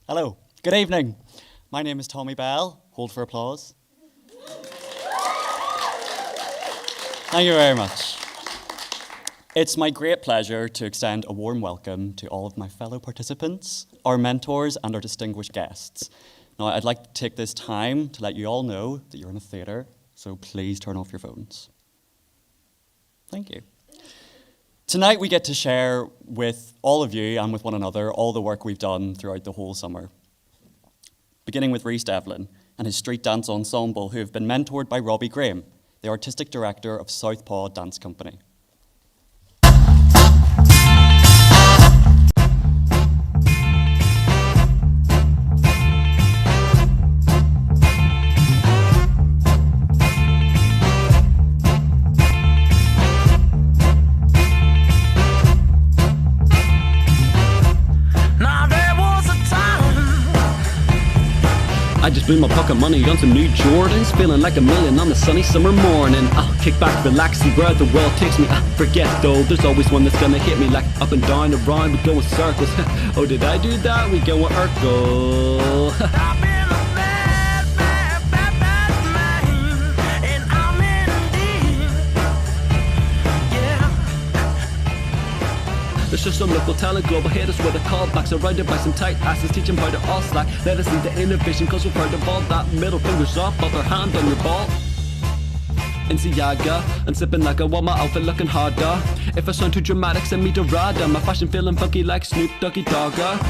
Hello, good evening. My name is Tommy Bell. Hold for applause. Thank you very much. It's my great pleasure to extend a warm welcome to all of my fellow participants, our mentors, and our distinguished guests. Now, I'd like to take this time to let you all know that you're in a theatre, so please turn off your phones. Thank you. Tonight we get to share with all of you and with one another all the work we've done throughout the whole summer. Beginning with Rhys Devlin and his street dance ensemble, who have been mentored by Robbie Graham, the artistic director of Southpaw Dance Company. I just blew my pocket money on some new Jordans, feeling like a million on a sunny summer morning. I'll kick back, relax, see where the world takes me. I forget though, there's always one that's gonna hit me. Like up and down around, we go in circles. Oh, did I do that? We go in Urkel. There's just some local talent, global haters with a callback, surrounded by some tight asses, teach them how to all slack. Let us see the innovation, cause we've heard of all that. Middle fingers up, other hand on your ball. In Siaga, and sipping like while my outfit looking harder. If I sound too dramatic, send me to Rada. My fashion feeling funky like Snoop Doggy Dogger.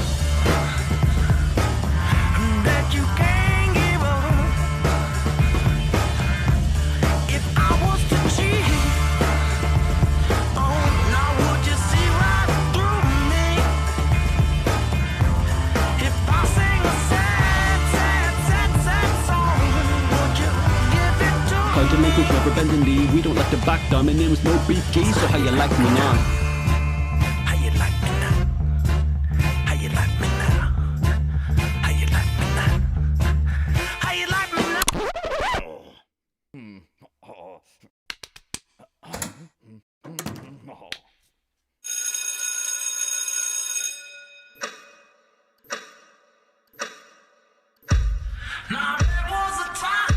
Jamaica's never bending knee. We don't like to back down. My name is No Beef G, so how you like me now? How you like me now? How you like me now? How you like me now? How you like me now? Now there was a time.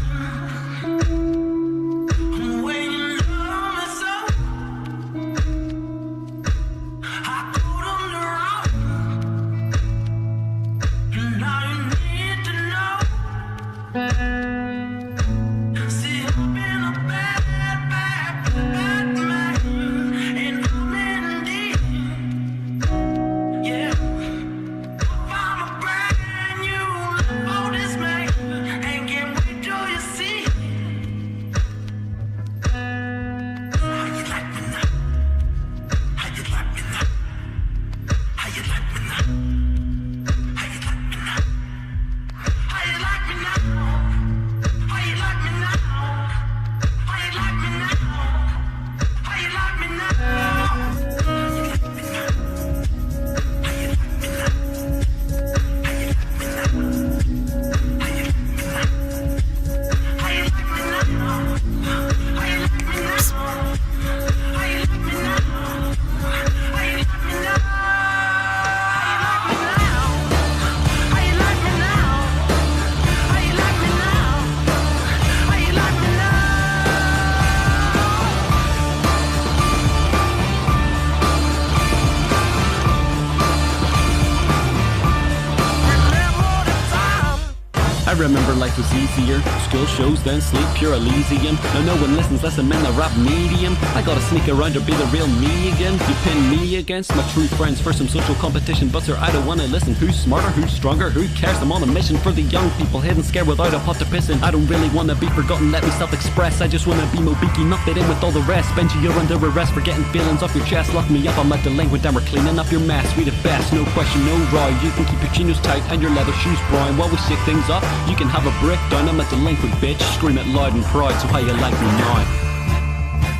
I remember life was easier, school shows, then sleep, pure Elysium. Now no one listens, less I'm in the rap medium. I gotta sneak around or be the real me again. You pin me against my true friends for some social competition. But sir, I don't wanna listen. Who's smarter, who's stronger, who cares? I'm on a mission for the young people, hidden scared without a pot to piss in. I don't really wanna be forgotten, let me self-express. I just wanna be Mobiki, not fit in with all the rest. Benji, you're under arrest for getting feelings off your chest. Lock me up, I'm a delinquent and we're cleaning up your mess. We the best, no question, no raw. You can keep your chinos tight and your leather shoes brown. While we shake things up, you can have a breakdown. I'm a delinquent bitch, scream it loud and proud. So how you like me now?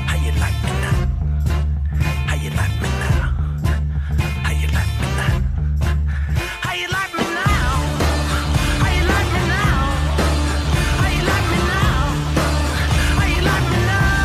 How you like me now? How you like me now? How you like me now? How you like me now? How you like me now? How you like me now? How you like me now?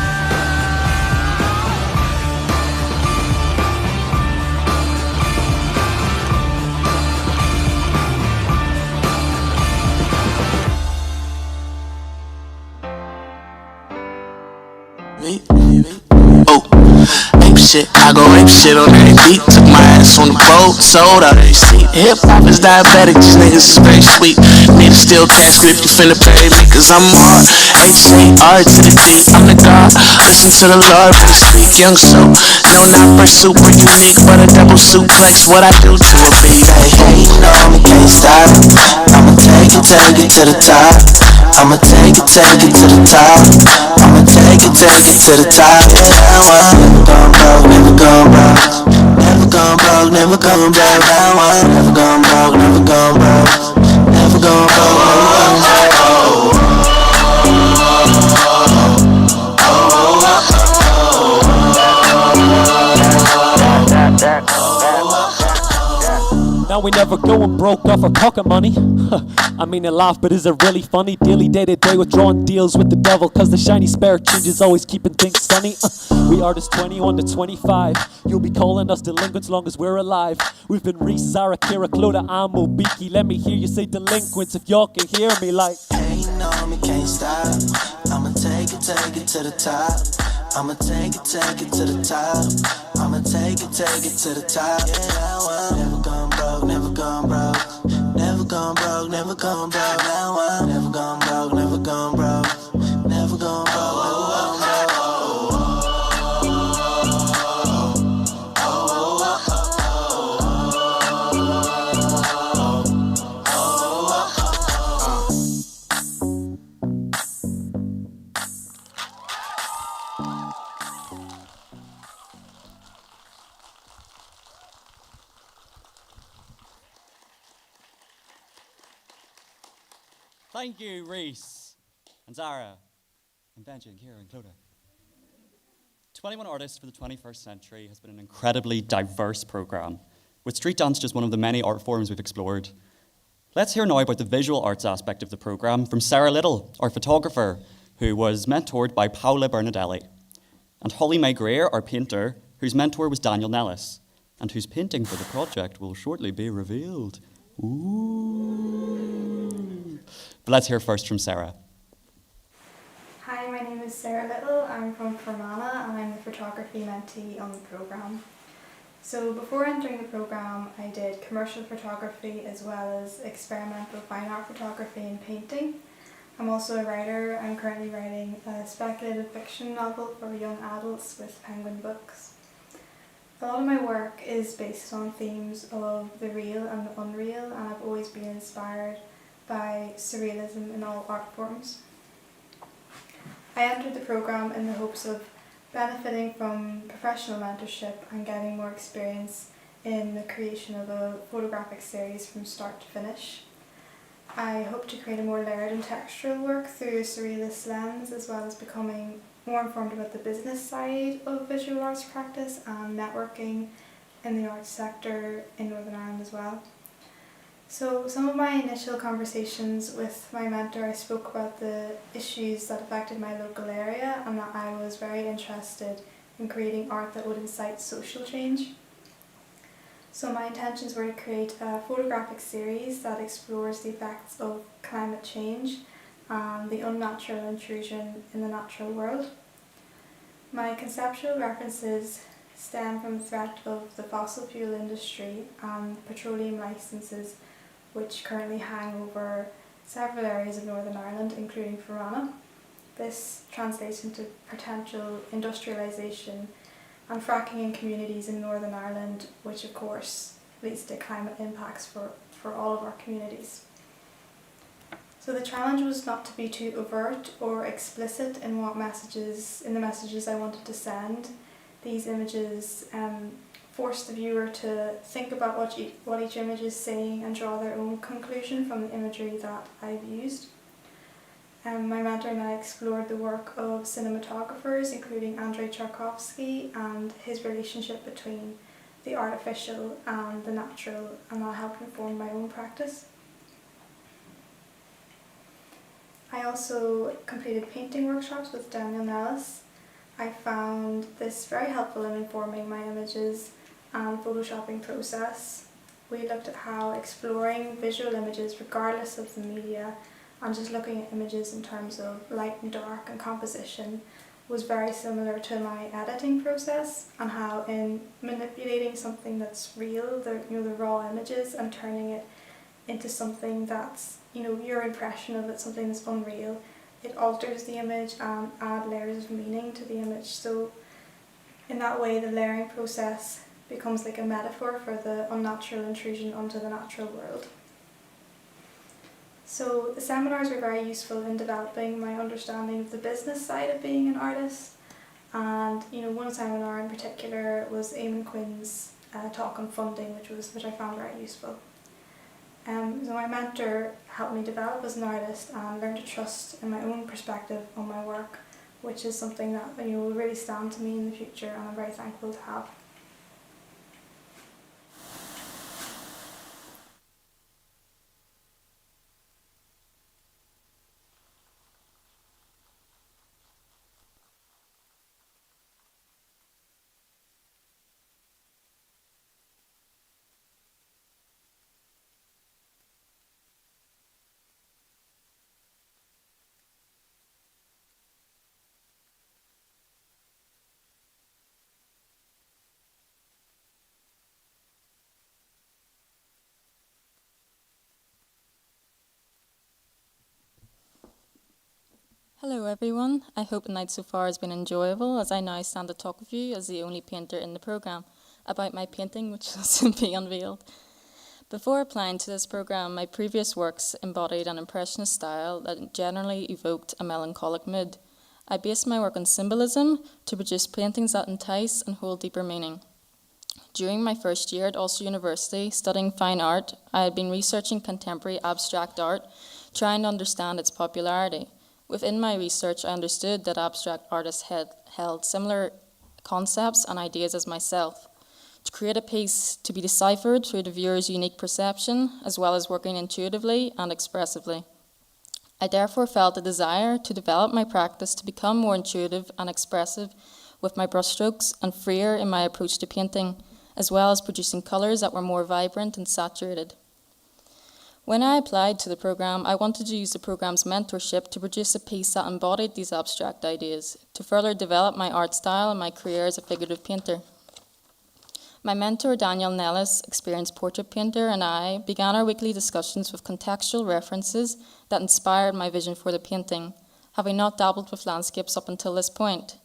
shit. I go rape shit on every beat. Took my ass on the boat, sold out every seat. Hip hop is diabetic, these niggas is very sweet. Need a steel cash grip, you finna bury me, cause I'm hard. H-A-R to the D, I'm the God. Listen to the Lord when he speak. Young so, no not super unique, but a double suplex. What I do to a beat, hey, hating on me, can't stop. I'ma take it to the top. I'ma take it to the top. I'ma take it to the top. Yeah, never gone broke, never gone broke. Never gone broke, never gone broke. Never gone broke, never gone broke. Never gone broke, never gone broke. Now we never going broke off our pocket money. I mean, I laugh, but is it really funny? Daily, day to day, withdrawing deals with the devil, cause the shiny spare change is always keeping things sunny. We artists 21 to 25. You'll be calling us delinquents long as we're alive. We've been Reese, Sarah, Kira, Clodagh, Amo, Beaky. Let me hear you say delinquents if y'all can hear me like. Ain't on me, can't stop. I'ma take it to the top. I'ma take it to the top. I'ma take it to the top. Yeah, never gone broke, never gone broke. Never gone broke, never gone broke. Now never gone broke, never gone broke. Never gone broke, never gone broke. Thank you, Reese, and Zara, and Benji, and Kira, and Clodagh. 21 Artists for the 21st Century has been an incredibly diverse programme, with street dance just one of the many art forms we've explored. Let's hear now about the visual arts aspect of the programme from Sarah Little, our photographer, who was mentored by Paola Bernadelli, and Holly May Greer, our painter, whose mentor was Daniel Nellis, and whose painting for the project will shortly be revealed. Ooh. But let's hear first from Sarah. Hi, my name is Sarah Little. I'm from Fermanagh and I'm the photography mentee on the programme. So before entering the programme, I did commercial photography as well as experimental fine art photography and painting. I'm also a writer. I'm currently writing a speculative fiction novel for young adults with Penguin Books. A lot of my work is based on themes of the real and the unreal, and I've always been inspired by surrealism in all art forms. I entered the programme in the hopes of benefiting from professional mentorship and getting more experience in the creation of a photographic series from start to finish. I hope to create a more layered and textural work through a surrealist lens, as well as becoming more informed about the business side of visual arts practice and networking in the arts sector in Northern Ireland as well. So some of my initial conversations with my mentor, I spoke about the issues that affected my local area and that I was very interested in creating art that would incite social change. So my intentions were to create a photographic series that explores the effects of climate change and the unnatural intrusion in the natural world. My conceptual references stem from the threat of the fossil fuel industry and petroleum licences which currently hang over several areas of Northern Ireland, including Fermanagh. This translates into potential industrialisation and fracking in communities in Northern Ireland, which of course leads to climate impacts for all of our communities. So the challenge was not to be too overt or explicit in the messages I wanted to send. These images force the viewer to think about what each image is saying and draw their own conclusion from the imagery that I've used. My mentor and I explored the work of cinematographers, including Andrei Tarkovsky, and his relationship between the artificial and the natural, and that helped inform my own practice. I also completed painting workshops with Daniel Nellis. I found this very helpful in informing my images and photoshopping process. We looked at how exploring visual images regardless of the media and just looking at images in terms of light and dark and composition was very similar to my editing process, and how in manipulating something that's real, the raw images, and turning it into something that's your impression of it, something that's unreal, it alters the image and add layers of meaning to the image. So in that way, the layering process becomes like a metaphor for the unnatural intrusion onto the natural world. So the seminars were very useful in developing my understanding of the business side of being an artist. And one seminar in particular was Eamon Quinn's talk on funding, which I found very useful. So my mentor helped me develop as an artist and learn to trust in my own perspective on my work, which is something that will really stand to me in the future, and I'm very thankful to have. Hello everyone, I hope the night so far has been enjoyable, as I now stand to talk with you as the only painter in the programme about my painting, which will soon be unveiled. Before applying to this programme, my previous works embodied an impressionist style that generally evoked a melancholic mood. I based my work on symbolism to produce paintings that entice and hold deeper meaning. During my first year at Ulster University, studying fine art, I had been researching contemporary abstract art, trying to understand its popularity. Within my research, I understood that abstract artists had held similar concepts and ideas as myself. To create a piece to be deciphered through the viewer's unique perception, as well as working intuitively and expressively. I therefore felt a desire to develop my practice to become more intuitive and expressive with my brushstrokes and freer in my approach to painting, as well as producing colours that were more vibrant and saturated. When I applied to the programme, I wanted to use the programme's mentorship to produce a piece that embodied these abstract ideas, to further develop my art style and my career as a figurative painter. My mentor, Daniel Nellis, experienced portrait painter, and I began our weekly discussions with contextual references that inspired my vision for the painting, having not dabbled with landscapes up until this point.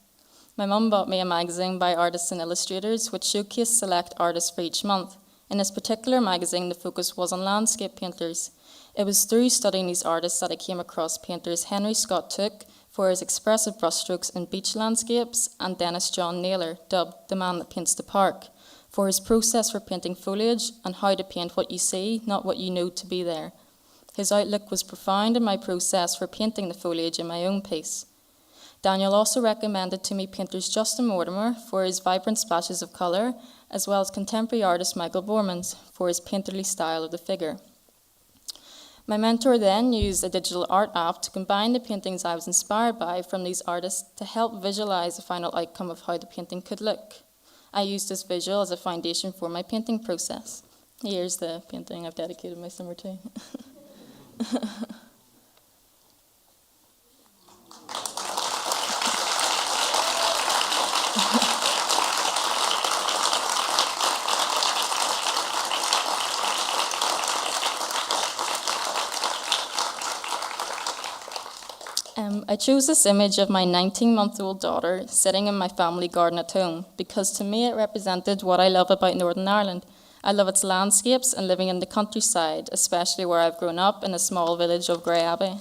My mum bought me a magazine by artists and illustrators, which showcased select artists for each month. In this particular magazine, the focus was on landscape painters. It was through studying these artists that I came across painters Henry Scott Tooke for his expressive brushstrokes in beach landscapes, and Dennis John Naylor, dubbed the man that paints the park, for his process for painting foliage and how to paint what you see, not what you know to be there. His outlook was profound in my process for painting the foliage in my own piece. Daniel also recommended to me painters Justin Mortimer for his vibrant splashes of colour, as well as contemporary artist Michael Bormans for his painterly style of the figure. My mentor then used a digital art app to combine the paintings I was inspired by from these artists to help visualise the final outcome of how the painting could look. I used this visual as a foundation for my painting process. Here's the painting I've dedicated my summer to. I chose this image of my 19-month-old daughter sitting in my family garden at home because to me it represented what I love about Northern Ireland. I love its landscapes and living in the countryside, especially where I've grown up in a small village of Grey Abbey.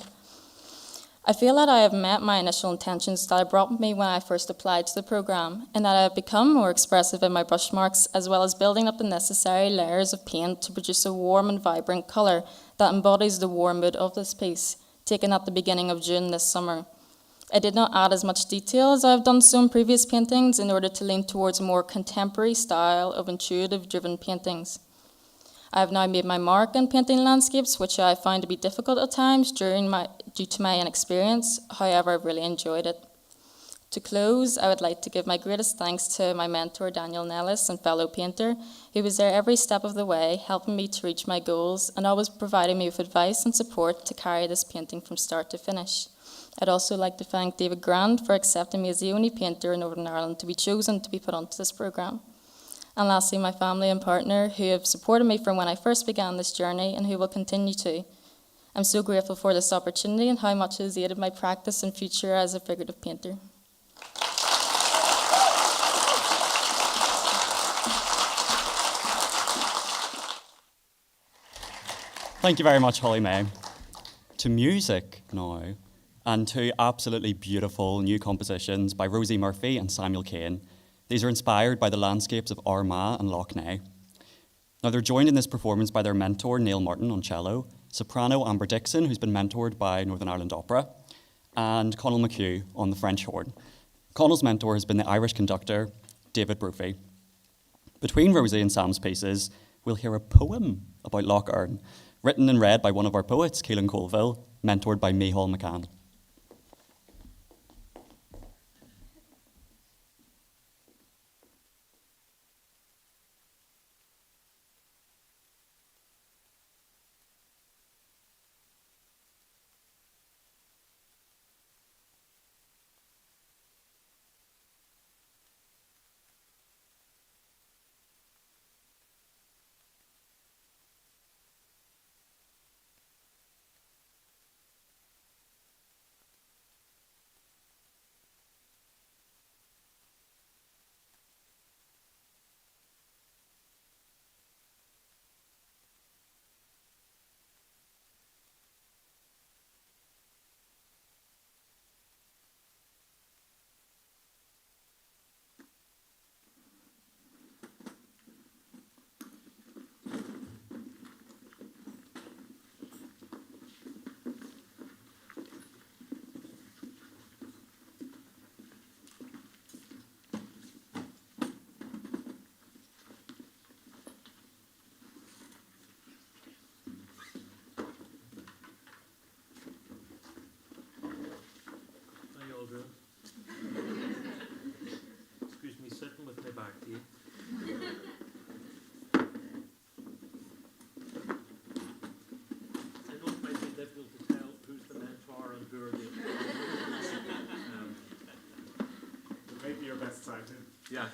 I feel that I have met my initial intentions that I brought with me when I first applied to the programme, and that I have become more expressive in my brush marks, as well as building up the necessary layers of paint to produce a warm and vibrant colour that embodies the warm mood of this piece, taken at the beginning of June this summer. I did not add as much detail as I have done so in previous paintings in order to lean towards a more contemporary style of intuitive-driven paintings. I have now made my mark in painting landscapes, which I found to be difficult at times due to my inexperience. However, I've really enjoyed it. To close, I would like to give my greatest thanks to my mentor, Daniel Nellis, and fellow painter, who was there every step of the way, helping me to reach my goals and always providing me with advice and support to carry this painting from start to finish. I'd also like to thank David Grand for accepting me as the only painter in Northern Ireland to be chosen to be put onto this programme. And lastly, my family and partner, who have supported me from when I first began this journey and who will continue to. I'm so grateful for this opportunity and how much it has aided my practice and future as a figurative painter. Thank you very much, Holly May. To music now, and to absolutely beautiful new compositions by Rosie Murphy and Samuel Kane. These are inspired by the landscapes of Armagh and Lough Neagh. Now, they're joined in this performance by their mentor, Neil Martin, on cello, soprano Amber Dixon, who's been mentored by Northern Ireland Opera, and Conal McHugh on the French horn. Conal's mentor has been the Irish conductor, David Brophy. Between Rosie and Sam's pieces, we'll hear a poem about Lough Erne, written and read by one of our poets, Keelan Colville, mentored by Micheál McCann. Excuse me, sitting with my back to you. I know it might be difficult to tell who's the mentor and who are the It may be your best side too. yeah.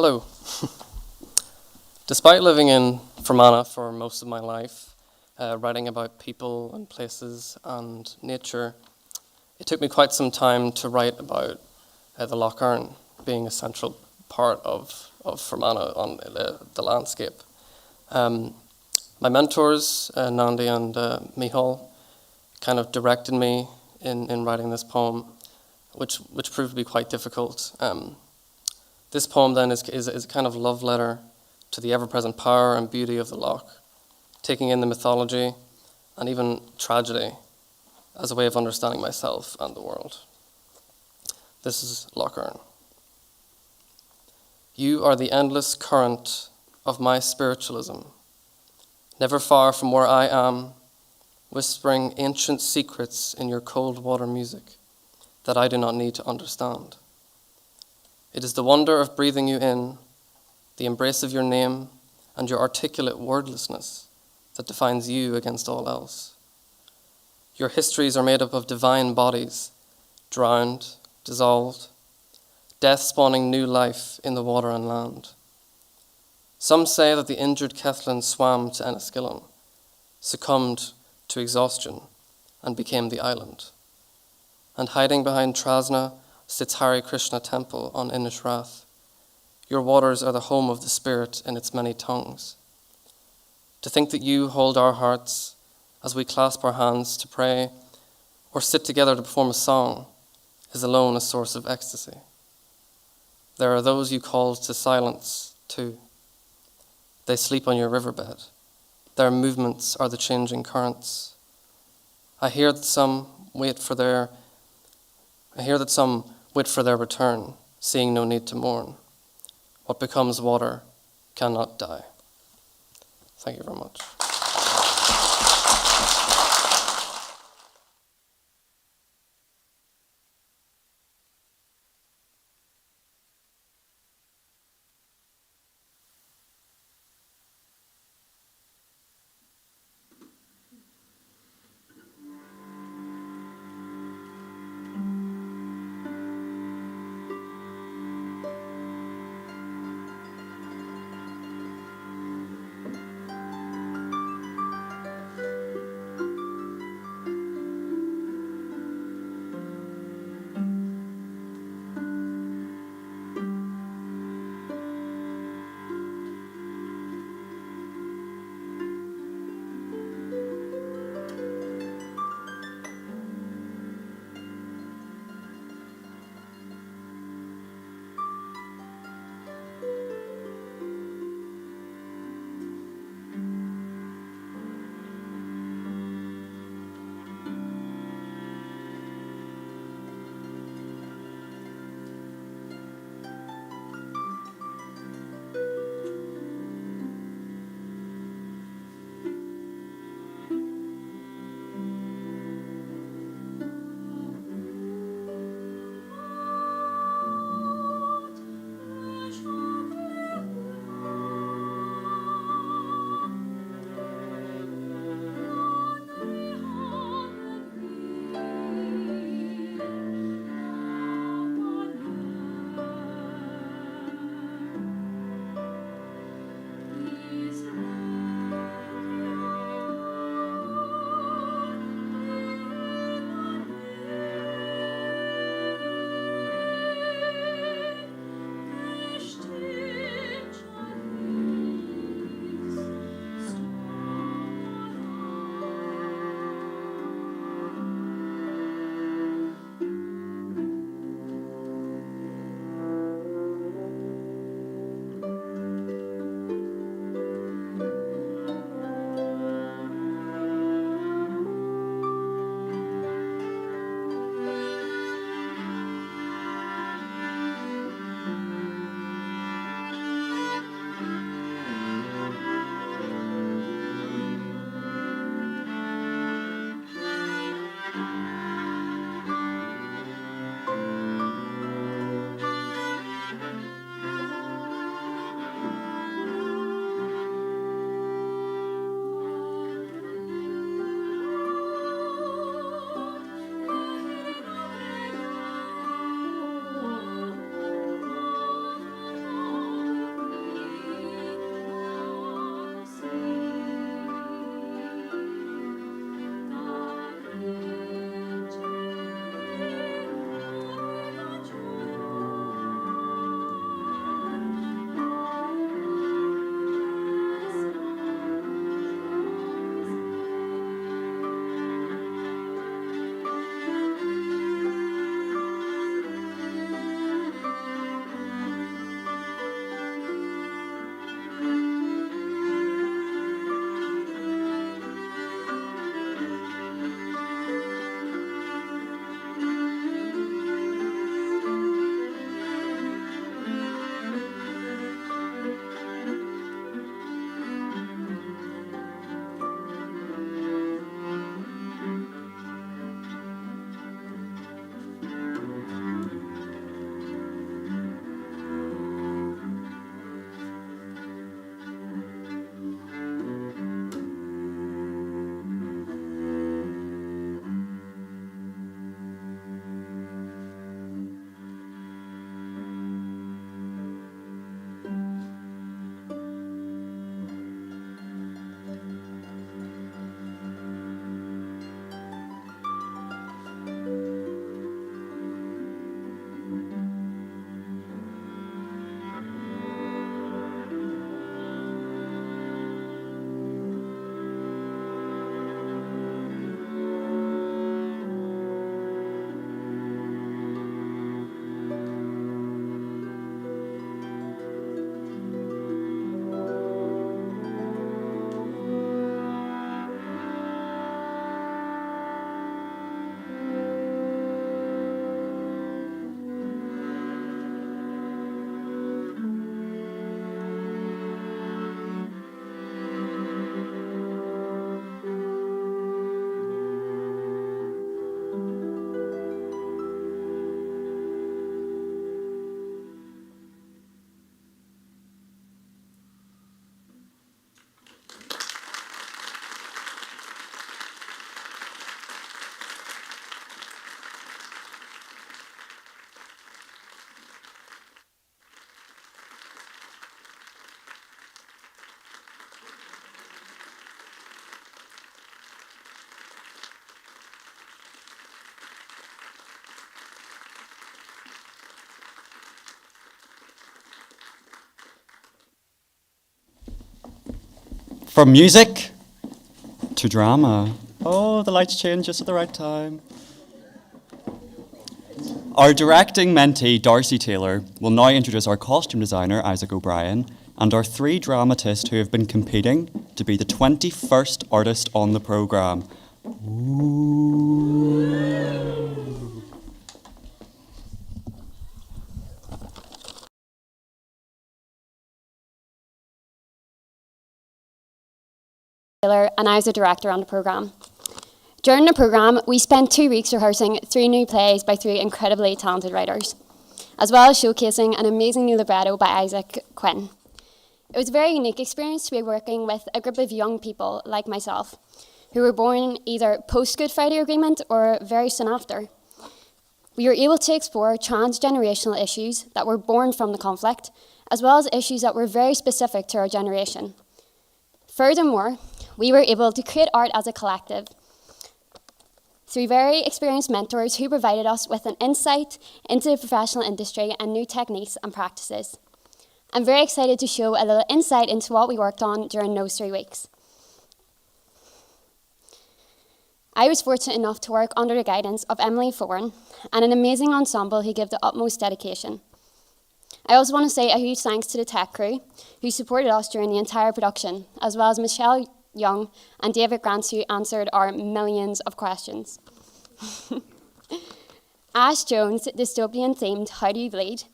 Hello. Despite living in Fermanagh for most of my life, writing about people and places and nature, it took me quite some time to write about the Lough Erne being a central part of Fermanagh on the landscape. My mentors, Nandi and Michal, kind of directed me in writing this poem, which proved to be quite difficult. This poem then is a kind of love letter to the ever-present power and beauty of the loch, taking in the mythology and even tragedy as a way of understanding myself and the world. This is Lough Erne. You are the endless current of my spiritualism, never far from where I am, whispering ancient secrets in your cold water music that I do not need to understand. It is the wonder of breathing you in, the embrace of your name, and your articulate wordlessness that defines you against all else. Your histories are made up of divine bodies, drowned, dissolved, death spawning new life in the water and land. Some say that the injured Kethlin swam to Enniskillen, succumbed to exhaustion, and became the island. And hiding behind Trasna sits Hare Krishna temple on Inishrath. Your waters are the home of the spirit in its many tongues. To think that you hold our hearts as we clasp our hands to pray or sit together to perform a song is alone a source of ecstasy. There are those you called to silence, too. They sleep on your riverbed. Their movements are the changing currents. I hear that some wait for their return, seeing no need to mourn. What becomes water cannot die. Thank you very much. From music to drama. Oh, the lights change just at the right time. Our directing mentee, Darcy Taylor, will now introduce our costume designer, Isaac O'Brien, and our 3 dramatists who have been competing to be the 21st artist on the programme. Taylor, and I was a director on the programme. During the programme, we spent 2 weeks rehearsing 3 new plays by 3 incredibly talented writers, as well as showcasing an amazing new libretto by Isaac Quinn. It was a very unique experience to be working with a group of young people like myself, who were born either post-Good Friday Agreement or very soon after. We were able to explore transgenerational issues that were born from the conflict, as well as issues that were very specific to our generation. Furthermore, we were able to create art as a collective through very experienced mentors who provided us with an insight into the professional industry and new techniques and practices. I'm very excited to show a little insight into what we worked on during those 3 weeks. I was fortunate enough to work under the guidance of Emily Foran and an amazing ensemble who gave the utmost dedication. I also want to say a huge thanks to the tech crew who supported us during the entire production, as well as Michelle Young and David Grants who answered our millions of questions. Ash Jones' dystopian-themed How Do You Bleed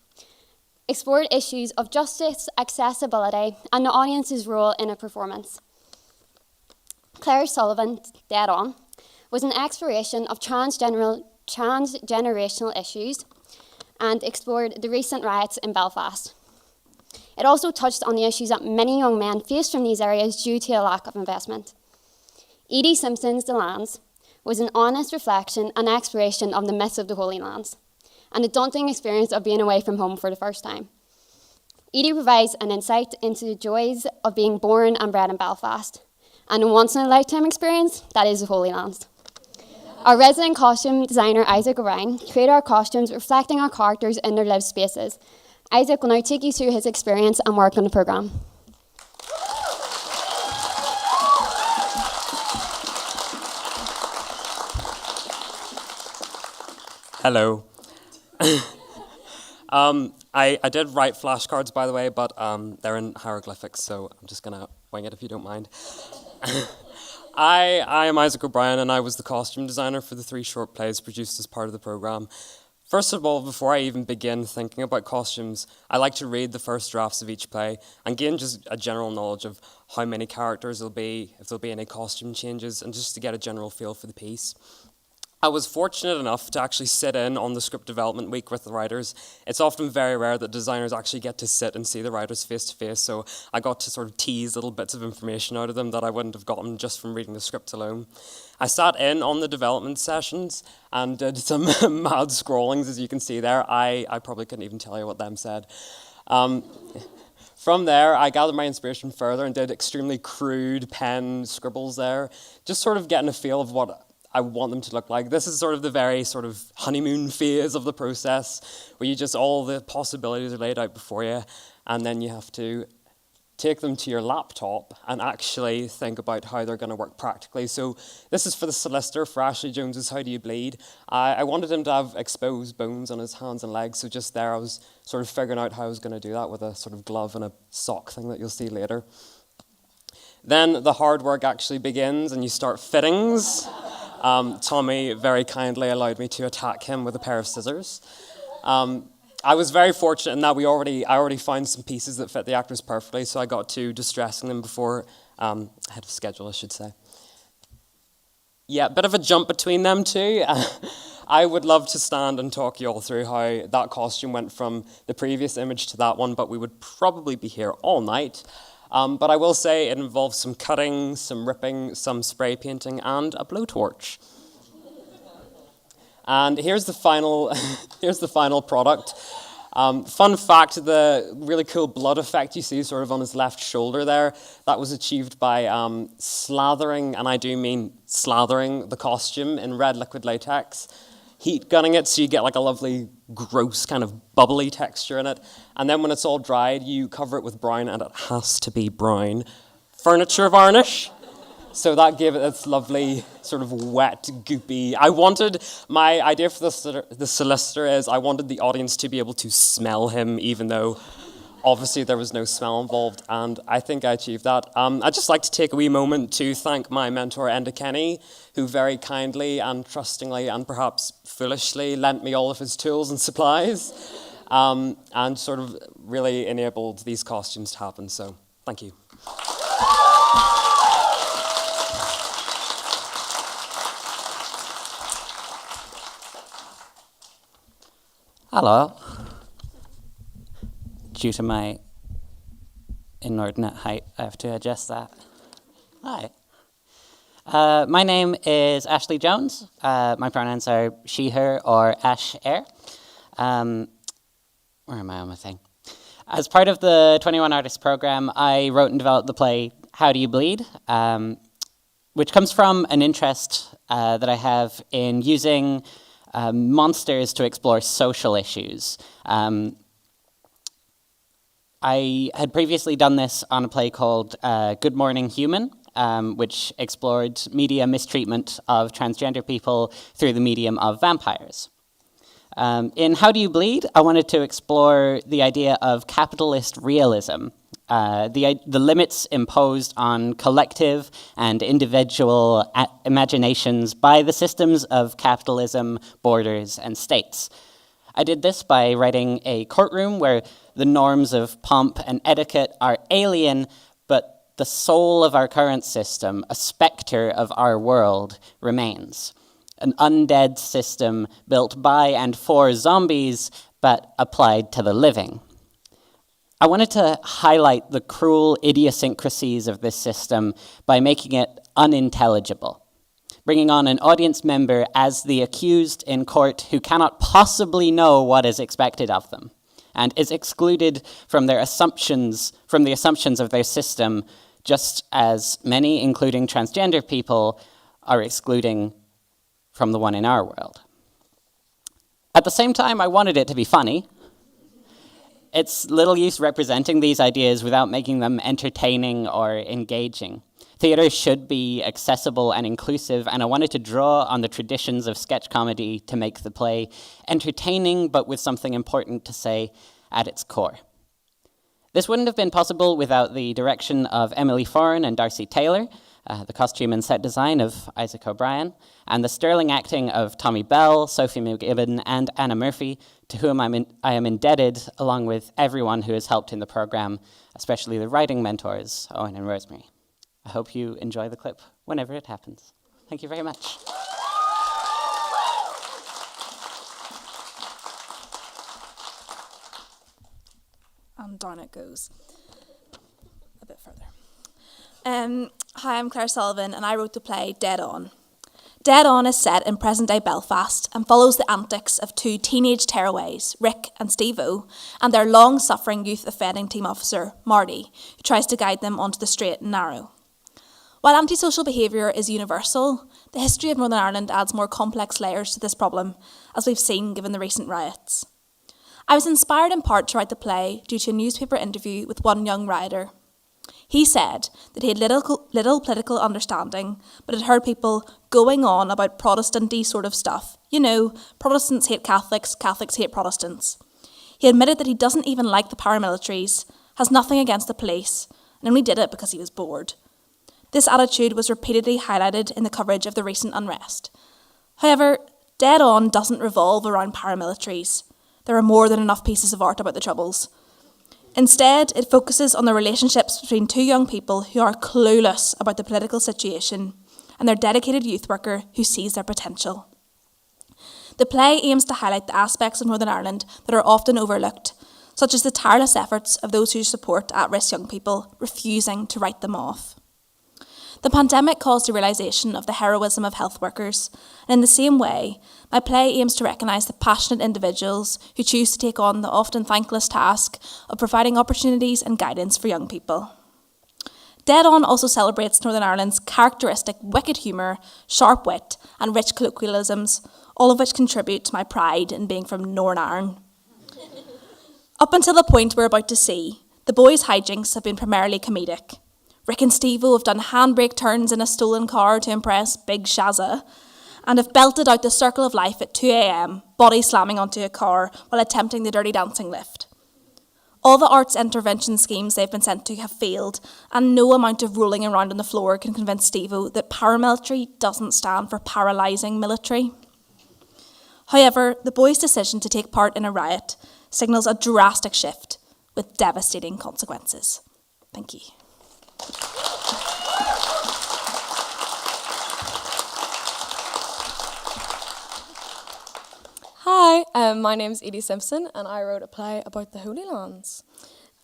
explored issues of justice, accessibility, and the audience's role in a performance. Claire Sullivan's Dead On was an exploration of transgenerational issues and explored the recent riots in Belfast. It also touched on the issues that many young men face from these areas due to a lack of investment. Edie Simpson's The Lands was an honest reflection and exploration of the myths of the Holy Lands and the daunting experience of being away from home for the first time. Edie provides an insight into the joys of being born and bred in Belfast, and a once-in-a-lifetime experience that is the Holy Lands. Our resident costume designer, Isaac O'Brien, created our costumes reflecting our characters in their lived spaces. Isaac will now take you through his experience and work on the programme. Hello. I did write flashcards, by the way, but they're in hieroglyphics, so I'm just going to wing it if you don't mind. I am Isaac O'Brien, and I was the costume designer for the 3 short plays produced as part of the programme. First of all, before I even begin thinking about costumes, I like to read the first drafts of each play and gain just a general knowledge of how many characters there'll be, if there'll be any costume changes, and just to get a general feel for the piece. I was fortunate enough to actually sit in on the script development week with the writers. It's often very rare that designers actually get to sit and see the writers face to face, so I got to sort of tease little bits of information out of them that I wouldn't have gotten just from reading the script alone. I sat in on the development sessions and did some mad scrollings, as you can see there. I probably couldn't even tell you what them said. From there, I gathered my inspiration further and did extremely crude pen scribbles there, just sort of getting a feel of what I want them to look like. This is sort of the very sort of honeymoon phase of the process where you just, all the possibilities are laid out before you, and then you have to take them to your laptop and actually think about how they're going to work practically. So this is for the solicitor, for Ashley Jones's How Do You Bleed. I wanted him to have exposed bones on his hands and legs, so just there I was sort of figuring out how I was going to do that with a sort of glove and a sock thing that you'll see later. Then the hard work actually begins and you start fittings. Tommy very kindly allowed me to attack him with a pair of scissors. I was very fortunate in that I already found some pieces that fit the actors perfectly, so I got to distressing them before ahead of schedule, I should say. Yeah, a bit of a jump between them two. I would love to stand and talk you all through how that costume went from the previous image to that one, but we would probably be here all night. But I will say it involves some cutting, some ripping, some spray painting, and a blowtorch. And here's the final, product. Fun fact, the really cool blood effect you see sort of on his left shoulder there, that was achieved by slathering, and I do mean slathering, the costume in red liquid latex. Heat gunning it so you get like a lovely, gross kind of bubbly texture in it. And then when it's all dried, you cover it with brown, and it has to be brown. furniture varnish. So that gave it this lovely sort of wet, goopy. My idea for the solicitor is I wanted the audience to be able to smell him, even though obviously there was no smell involved, and I think I achieved that. I'd just like to take a wee moment to thank my mentor, Enda Kenny, who very kindly and trustingly and perhaps foolishly lent me all of his tools and supplies, and sort of really enabled these costumes to happen, so thank you. Hello. Due to my inordinate height, I have to adjust that. Hi. My name is Ashley Jones. My pronouns are she, her, or ash, air. Where am I on my thing? As part of the 21 Artists program, I wrote and developed the play How Do You Bleed, which comes from an interest that I have in using monsters to explore social issues. I had previously done this on a play called Good Morning Human, which explored media mistreatment of transgender people through the medium of vampires. In How Do You Bleed, I wanted to explore the idea of capitalist realism, the limits imposed on collective and individual imaginations by the systems of capitalism, borders, and states. I did this by writing a courtroom where the norms of pomp and etiquette are alien, but the soul of our current system, a spectre of our world, remains. An undead system built by and for zombies, but applied to the living. I wanted to highlight the cruel idiosyncrasies of this system by making it unintelligible, bringing on an audience member as the accused in court who cannot possibly know what is expected of them and is excluded from the assumptions of their system, just as many, including transgender people, are excluding from the one in our world. At the same time, I wanted it to be funny. It's little use representing these ideas without making them entertaining or engaging. Theatre should be accessible and inclusive, and I wanted to draw on the traditions of sketch comedy to make the play entertaining, but with something important to say at its core. This wouldn't have been possible without the direction of Emily Foran and Darcy Taylor, the costume and set design of Isaac O'Brien, and the sterling acting of Tommy Bell, Sophie McGibbon, and Anna Murphy, to whom I am indebted, along with everyone who has helped in the programme, especially the writing mentors, Owen and Rosemary. I hope you enjoy the clip whenever it happens. Thank you very much. And down it goes. A bit further. Hi, I'm Claire Sullivan, and I wrote the play Dead On. Dead On is set in present-day Belfast and follows the antics of two teenage tearaways, Rick and Steve-O, and their long-suffering youth offending team officer, Marty, who tries to guide them onto the straight and narrow. While antisocial behaviour is universal, the history of Northern Ireland adds more complex layers to this problem, as we've seen given the recent riots. I was inspired in part to write the play due to a newspaper interview with one young rioter. He said that he had little political understanding, but had heard people going on about Protestant-y sort of stuff. You know, Protestants hate Catholics, Catholics hate Protestants. He admitted that he doesn't even like the paramilitaries, has nothing against the police, and only did it because he was bored. This attitude was repeatedly highlighted in the coverage of the recent unrest. However, Dead On doesn't revolve around paramilitaries. There are more than enough pieces of art about the Troubles. Instead, it focuses on the relationships between two young people who are clueless about the political situation and their dedicated youth worker who sees their potential. The play aims to highlight the aspects of Northern Ireland that are often overlooked, such as the tireless efforts of those who support at-risk young people, refusing to write them off. The pandemic caused a realisation of the heroism of health workers, and in the same way, my play aims to recognise the passionate individuals who choose to take on the often thankless task of providing opportunities and guidance for young people. Dead On also celebrates Northern Ireland's characteristic wicked humour, sharp wit, and rich colloquialisms, all of which contribute to my pride in being from Northern Ireland. Up until the point we're about to see, the boys' hijinks have been primarily comedic. Rick and Steve-O have done handbrake turns in a stolen car to impress Big Shazza, and have belted out the circle of life at 2 a.m, body slamming onto a car while attempting the Dirty Dancing lift. All the arts intervention schemes they've been sent to have failed, and no amount of rolling around on the floor can convince Steve-O that paramilitary doesn't stand for paralysing military. However, the boys' decision to take part in a riot signals a drastic shift with devastating consequences. Thank you. Hi, my name's Edie Simpson and I wrote a play about the Holy Lands.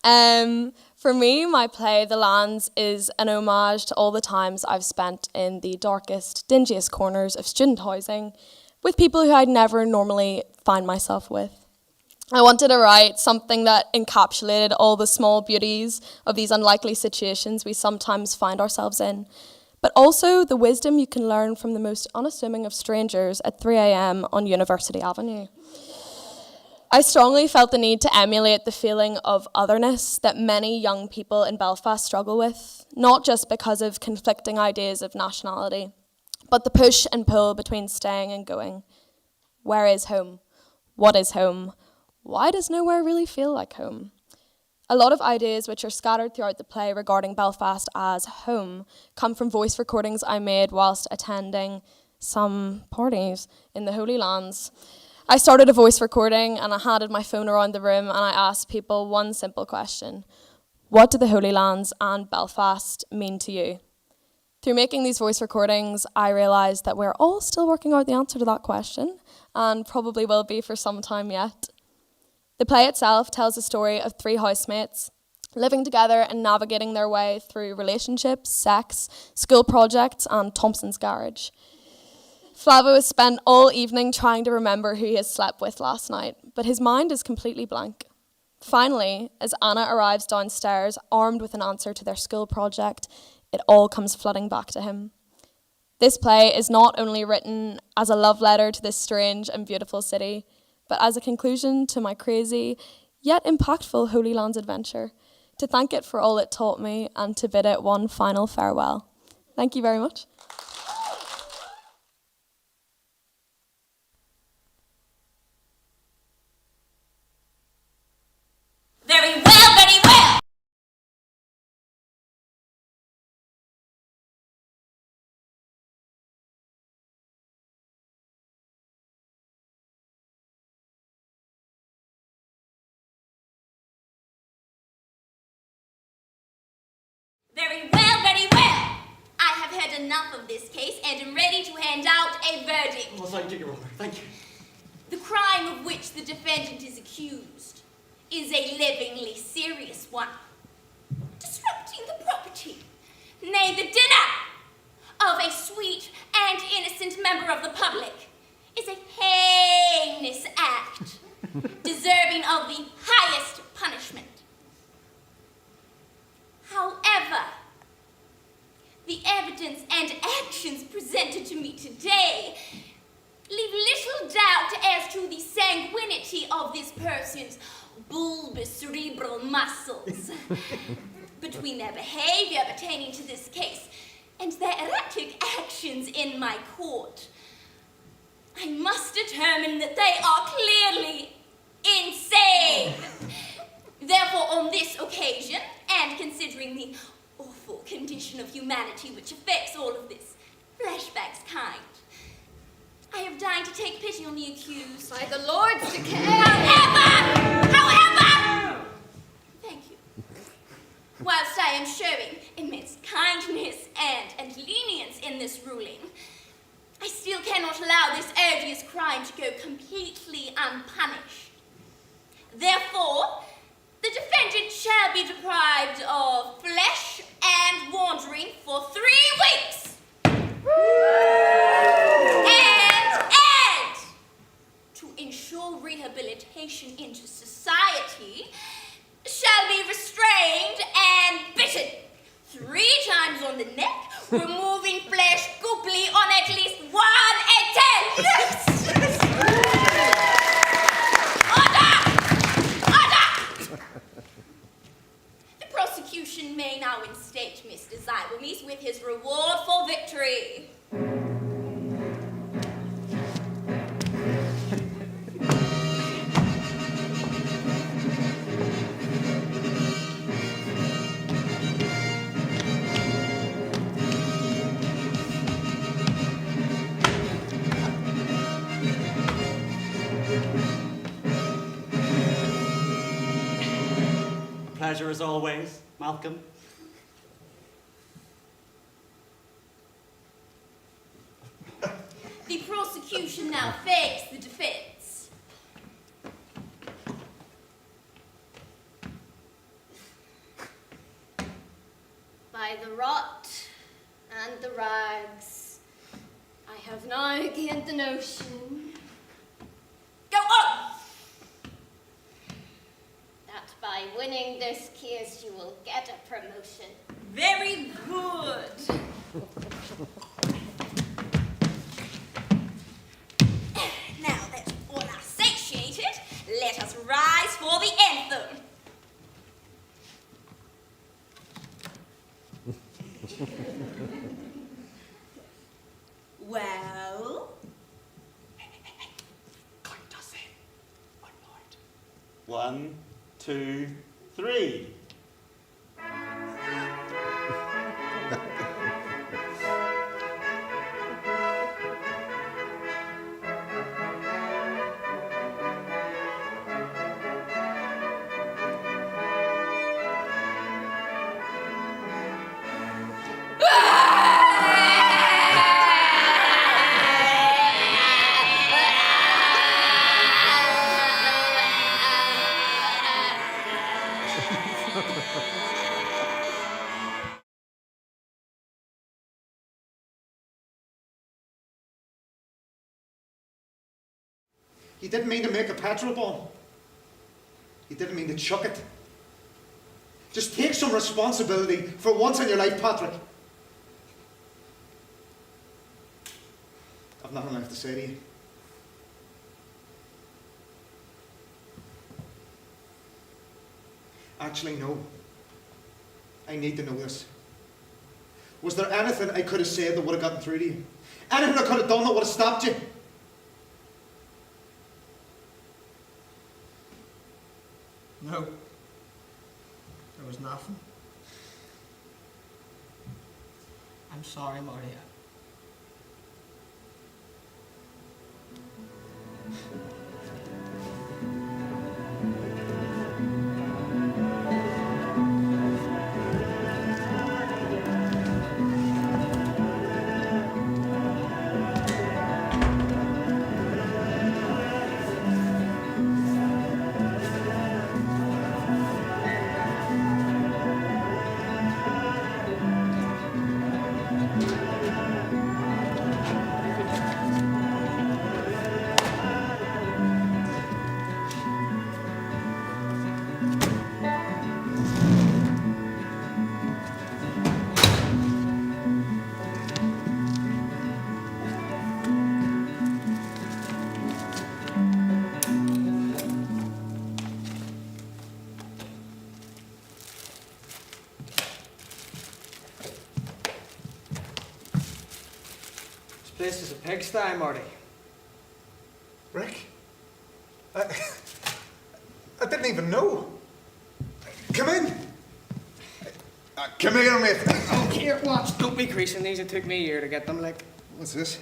For me, my play, The Lands, is an homage to all the times I've spent in the darkest, dingiest corners of student housing with people who I'd never normally find myself with. I wanted to write something that encapsulated all the small beauties of these unlikely situations we sometimes find ourselves in, but also the wisdom you can learn from the most unassuming of strangers at 3 a.m. on University Avenue. I strongly felt the need to emulate the feeling of otherness that many young people in Belfast struggle with, not just because of conflicting ideas of nationality, but the push and pull between staying and going. Where is home? What is home? Why does nowhere really feel like home? A lot of ideas which are scattered throughout the play regarding Belfast as home come from voice recordings I made whilst attending some parties in the Holy Lands. I started a voice recording and I handed my phone around the room and I asked people one simple question. What do the Holy Lands and Belfast mean to you? Through making these voice recordings, I realised that we're all still working out the answer to that question and probably will be for some time yet. The play itself tells the story of 3 housemates living together and navigating their way through relationships, sex, school projects, and Thompson's garage. Flavo has spent all evening trying to remember who he has slept with last night, but his mind is completely blank. Finally, as Anna arrives downstairs, armed with an answer to their school project, it all comes flooding back to him. This play is not only written as a love letter to this strange and beautiful city, but as a conclusion to my crazy, yet impactful Holy Lands adventure, to thank it for all it taught me and to bid it one final farewell. Thank you very much. Very well, very well! Very well, very well! I have heard enough of this case and am ready to hand out a verdict. Well, thank you, Your Honour. Thank you. The crime of which the defendant is accused is a livingly serious one. Disrupting the property, nay, the dinner of a sweet and innocent member of the public is a heinous act, deserving of the highest punishment. However, the evidence and actions presented to me today leave little doubt as to the sanguinity of this person's bulbous cerebral muscles. Between their behavior pertaining to this case and their erratic actions in my court, I must determine that they are clearly insane. Therefore, on this occasion, and considering the awful condition of humanity which affects all of this flashback's kind, I have deigned to take pity on the accused. By the Lord's decay. However, thank you. Whilst I am showing immense kindness and lenience in this ruling, I still cannot allow this odious crime to go completely unpunished. Therefore, the defendant shall be deprived of flesh and wandering for 3 weeks. And to ensure rehabilitation into society, shall be restrained and bitten 3 times on the neck, removing flesh gooply on at least 1 attempt. Yes! Order! The prosecution may now instate Mr. with his reward for victory. Pleasure as always, Malcolm. The prosecution now fakes the defense. By the rot and the rags, I have now gained the notion Go on! that by winning this case you will get a promotion. Very good. Now that all are satiated, let us rise for the anthem. Well, One, two, three. You didn't mean to make a petrol bomb. You didn't mean to chuck it. Just take some responsibility for once in your life, Patrick. I've nothing left to say to you. Actually, no. I need to know this. Was there anything I could have said that would have gotten through to you? Anything I could have done that would have stopped you? No. There was nothing. I'm sorry, Maria. This is a pigsty, Marty. Rick? I didn't even know. Come in. Come here, mate. Oh, here, watch. Don't be creasing these. It took me a year to get them, like. What's this?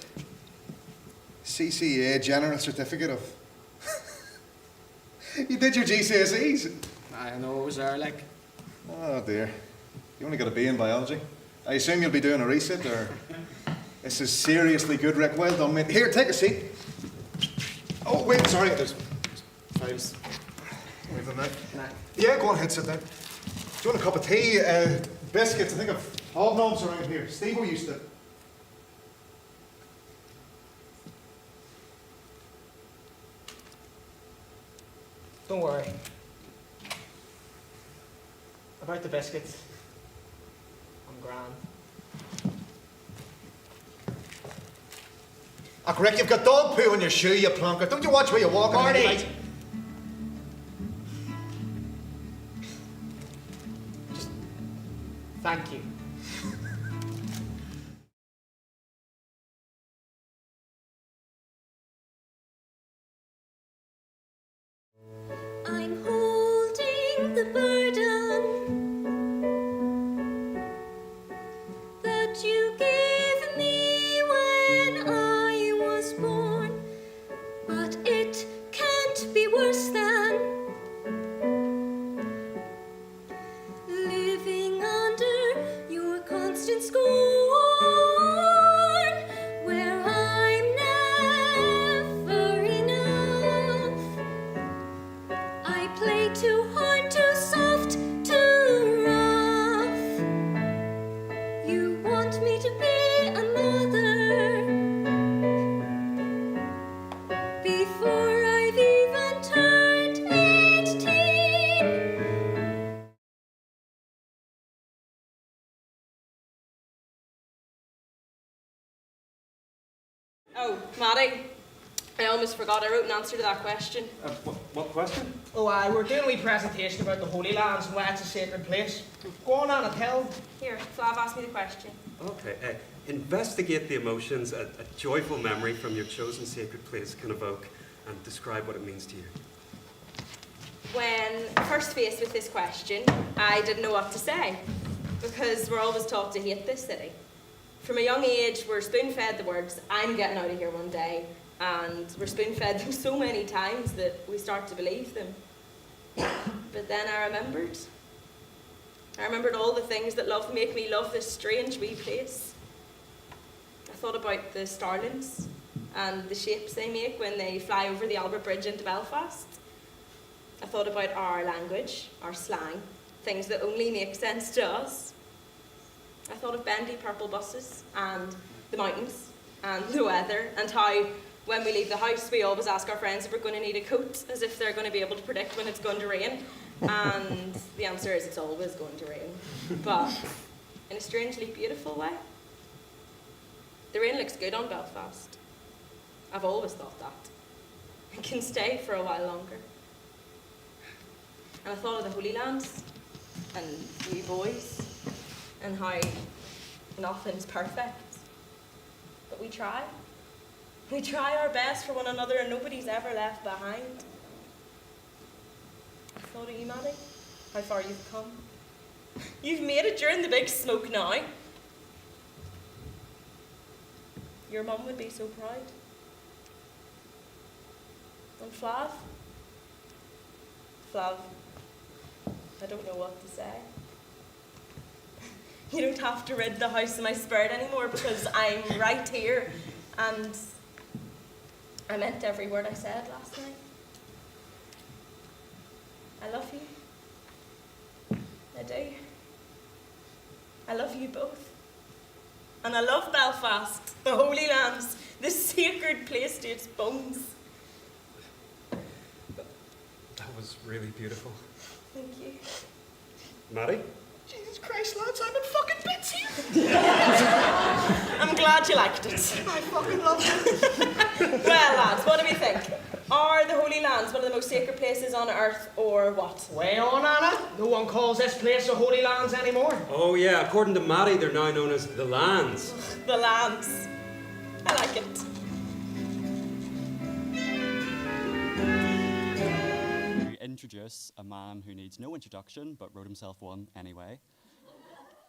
CCA General Certificate of... You did your GCSEs? I know it was there, like. Oh, dear. You only got a B in biology. I assume you'll be doing a resit, or... This is seriously good, Rick. Well done, mate. Here, take a seat. Oh, wait, sorry. There's files. Wait for that. Nah. Yeah, go on ahead, sit down. Do you want a cup of tea? Biscuits? I think I've hobnobs around here. Steve used to. Don't worry. About the biscuits, I'm grand. Ach, Rick, you've got dog poo on your shoe, you plonker. Don't you watch where you walk? Marty! Just thank you. the burden that you gave me when I was born, but it can't be worse than living under your constant scorn, where I'm never enough. I play too hard, too soft, too rough. You want me to be a mother before I've even turned 18. Oh, Maddie, I almost forgot I wrote an answer to that question. What question? Oh, we're doing a wee presentation about the Holy Lands and why it's a sacred place. Go on, Anna, tell. Here, Flav asked me the question. Okay. Investigate the emotions a joyful memory from your chosen sacred place can evoke and describe what it means to you. When first faced with this question, I didn't know what to say, because we're always taught to hate this city. From a young age, we're spoon-fed the words, I'm getting out of here one day, and we're spoon-fed them so many times that we start to believe them. But then I remembered all the things that make me love this strange wee place. I thought about the starlings and the shapes they make when they fly over the Albert Bridge into Belfast. I thought about our language, our slang, things that only make sense to us. I thought of bendy purple buses and the mountains and the weather, and how when we leave the house we always ask our friends if we're going to need a coat, as if they're going to be able to predict when it's going to rain. And the answer is it's always going to rain, but in a strangely beautiful way. The rain looks good on Belfast. I've always thought that. It can stay for a while longer. And I thought of the Holy Lands and you boys, and how nothing's perfect. But we try. We try our best for one another, and nobody's ever left behind. I thought of you, Maddie, how far you've come. You've made it during the big smoke now. Your mum would be so proud. And Flav, I don't know what to say. You don't have to rid the house of my spirit anymore, because I'm right here, and I meant every word I said last night. I love you. I do. I love you both. And I love Belfast, the Holy Lands, the sacred place to its bones. That was really beautiful. Thank you. Maddie? Jesus Christ, lads, I'm in fucking bits here. I'm glad you liked it. I fucking loved it. Well, lads, what do we think? Are the Holy Lands one of the most sacred places on earth, or what? Way on, Anna. No one calls this place the Holy Lands anymore. Oh yeah, according to Maddie, they're now known as the Lands. The Lands. I like it. Introduce a man who needs no introduction but wrote himself one anyway.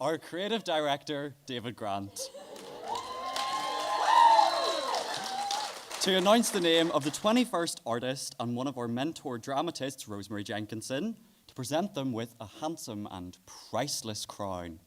Our creative director, David Grant. To announce the name of the 21st artist and one of our mentor dramatists, Rosemary Jenkinson, to present them with a handsome and priceless crown.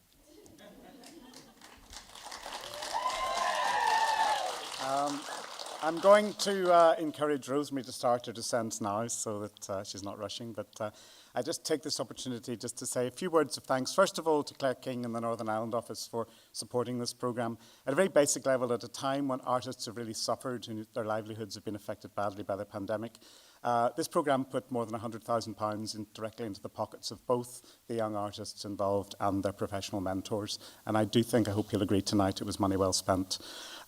I'm going to encourage Rosemary to start her descent now so that she's not rushing, but I just take this opportunity just to say a few words of thanks. First of all, to Claire King and the Northern Ireland Office for supporting this programme. At a very basic level, at a time when artists have really suffered, and their livelihoods have been affected badly by the pandemic, this programme put more than £100,000 directly into the pockets of both the young artists involved and their professional mentors. And I do think, I hope you'll agree tonight, it was money well spent.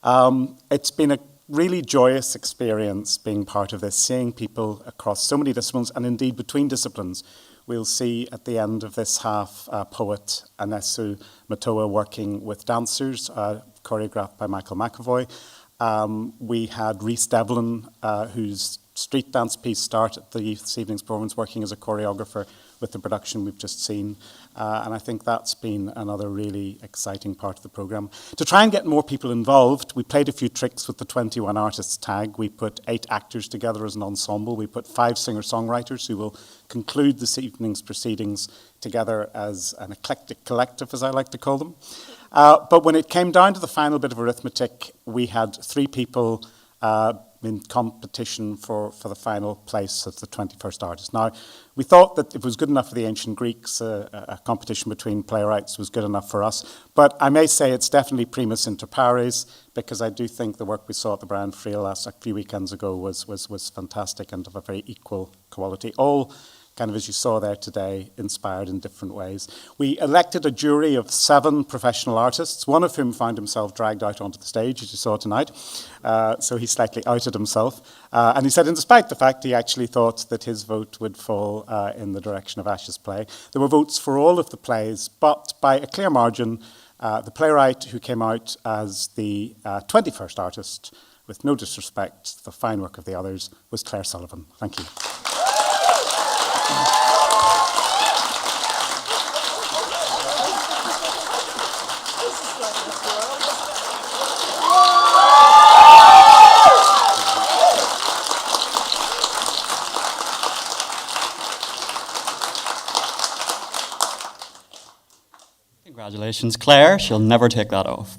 It's been a really joyous experience being part of this, seeing people across so many disciplines, and indeed between disciplines. We'll see at the end of this half poet Anesu Matoa working with dancers, choreographed by Michael McAvoy. We had Rhys Devlin, who's street dance piece start at this evening's performance, working as a choreographer with the production we've just seen. And I think that's been another really exciting part of the programme. To try and get more people involved, we played a few tricks with the 21 artists tag. We put 8 actors together as an ensemble. We put 5 singer-songwriters who will conclude this evening's proceedings together as an eclectic collective, as I like to call them. But when it came down to the final bit of arithmetic, we had 3 people in competition for the final place as the 21st artist. Now, we thought that if it was good enough for the ancient Greeks, a competition between playwrights was good enough for us. But I may say it's definitely primus inter pares, because I do think the work we saw at the Brian Friel a few weekends ago was fantastic and of a very equal quality. All kind of, as you saw there today, inspired in different ways. We elected a jury of 7 professional artists, one of whom found himself dragged out onto the stage, as you saw tonight. So he slightly outed himself. And he said, despite the fact he actually thought that his vote would fall in the direction of Ash's play, there were votes for all of the plays, but by a clear margin, the playwright who came out as the 21st artist, with no disrespect, the fine work of the others, was Claire Sullivan. Thank you. Congratulations, Claire. She'll never take that off.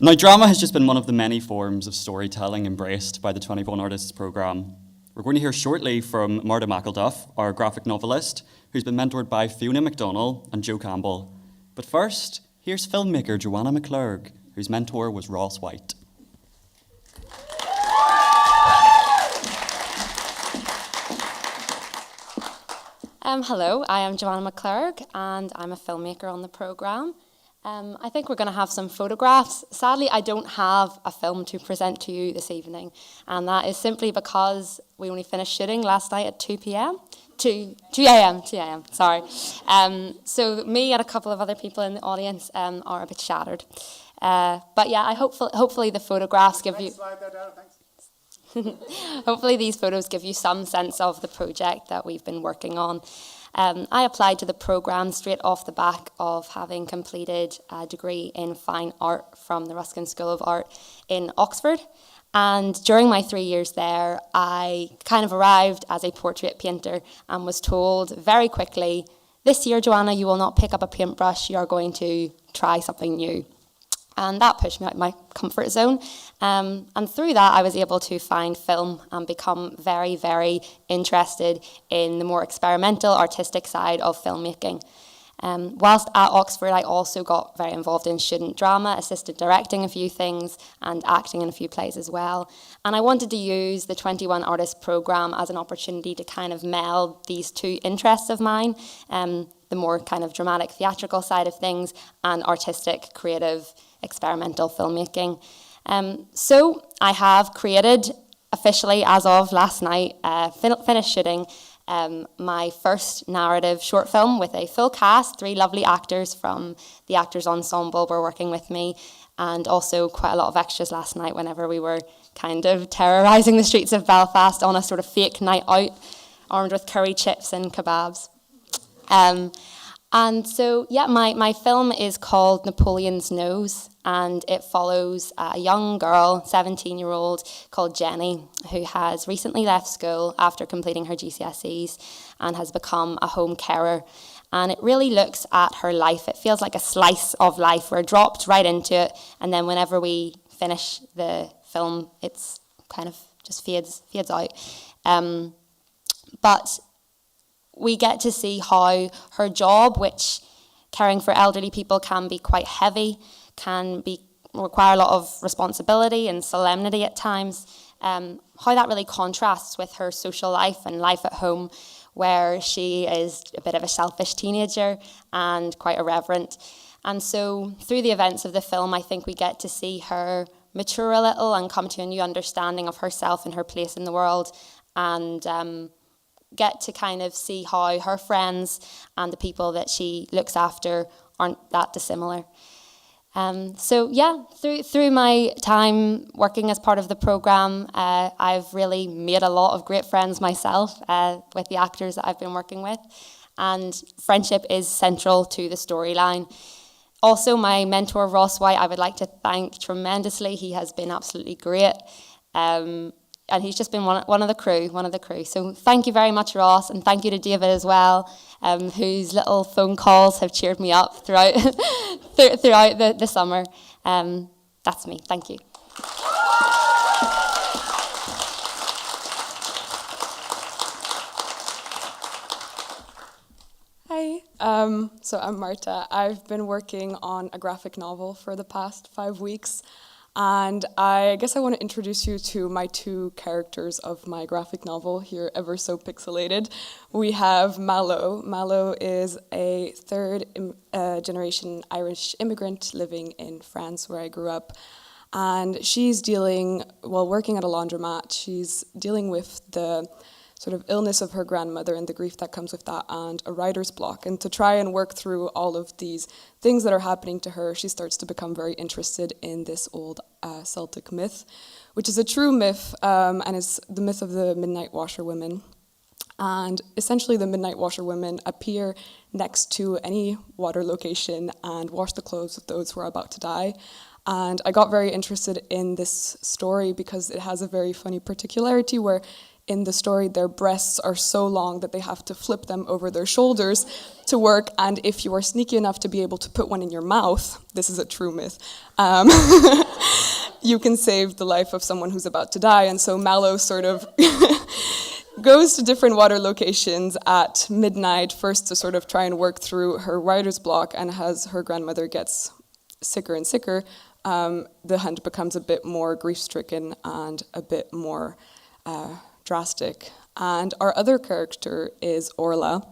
Now, drama has just been one of the many forms of storytelling embraced by the 21 Artists programme. We're going to hear shortly from Marta McElduff, our graphic novelist, who's been mentored by Fiona MacDonald and Joe Campbell. But first, here's filmmaker Joanna McClurg, whose mentor was Ross White. Hello, I am Joanna McClurg and I'm a filmmaker on the programme. I think we're going to have some photographs. Sadly, I don't have a film to present to you this evening, and that is simply because we only finished shooting last night at 2 a.m., sorry. So me and a couple of other people in the audience are a bit shattered. But yeah, hopefully the photographs give you... Hopefully these photos give you some sense of the project that we've been working on. I applied to the programme straight off the back of having completed a degree in fine art from the Ruskin School of Art in Oxford. And during my 3 years there, I kind of arrived as a portrait painter and was told very quickly, this year, Joanna, you will not pick up a paintbrush, you are going to try something new. And that pushed me out of my comfort zone. And through that, I was able to find film and become very, very interested in the more experimental, artistic side of filmmaking. Whilst at Oxford, I also got very involved in student drama, assisted directing a few things and acting in a few plays as well. And I wanted to use the 21 Artists programme as an opportunity to kind of meld these two interests of mine, the more kind of dramatic, theatrical side of things and artistic, creative, experimental filmmaking. So I have created, officially as of last night, finished shooting my first narrative short film with a full cast. 3 lovely actors from the Actors Ensemble were working with me, and also quite a lot of extras last night whenever we were kind of terrorising the streets of Belfast on a sort of fake night out, armed with curry chips and kebabs. And so, yeah, my film is called Napoleon's Nose, and it follows a young girl, 17-year-old, called Jenny, who has recently left school after completing her GCSEs and has become a home carer. And it really looks at her life. It feels like a slice of life. We're dropped right into it, and then whenever we finish the film, it's kind of just fades out. But we get to see how her job, which caring for elderly people can be quite heavy, can require a lot of responsibility and solemnity at times, how that really contrasts with her social life and life at home, where she is a bit of a selfish teenager and quite irreverent. And so through the events of the film, I think we get to see her mature a little and come to a new understanding of herself and her place in the world, and get to kind of see how her friends and the people that she looks after aren't that dissimilar. So yeah, through my time working as part of the programme, I've really made a lot of great friends myself with the actors that I've been working with, and friendship is central to the storyline. Also, my mentor, Ross White, I would like to thank tremendously. He has been absolutely great. And he's just been one of the crew. So thank you very much, Ross, and thank you to David as well, whose little phone calls have cheered me up throughout throughout the summer. That's me. Thank you. Hi, so I'm Marta. I've been working on a graphic novel for the past 5 weeks, and I guess I want to introduce you to my two characters of my graphic novel, here ever so pixelated. We have Mallow. Mallow is a third generation Irish immigrant living in France, where I grew up. And she's dealing, while working at a laundromat, she's dealing with the sort of illness of her grandmother and the grief that comes with that, and a writer's block. And to try and work through all of these things that are happening to her, she starts to become very interested in this old Celtic myth, which is a true myth, and is the myth of the Midnight Washerwomen. And essentially the Midnight Washerwomen appear next to any water location and wash the clothes of those who are about to die. And I got very interested in this story because it has a very funny particularity where in the story, their breasts are so long that they have to flip them over their shoulders to work. And if you are sneaky enough to be able to put one in your mouth, this is a true myth, you can save the life of someone who's about to die. And so Mallow sort of goes to different water locations at midnight, first to sort of try and work through her writer's block. And as her grandmother gets sicker and sicker, the hunt becomes a bit more grief-stricken and a bit more drastic. And our other character is Orla.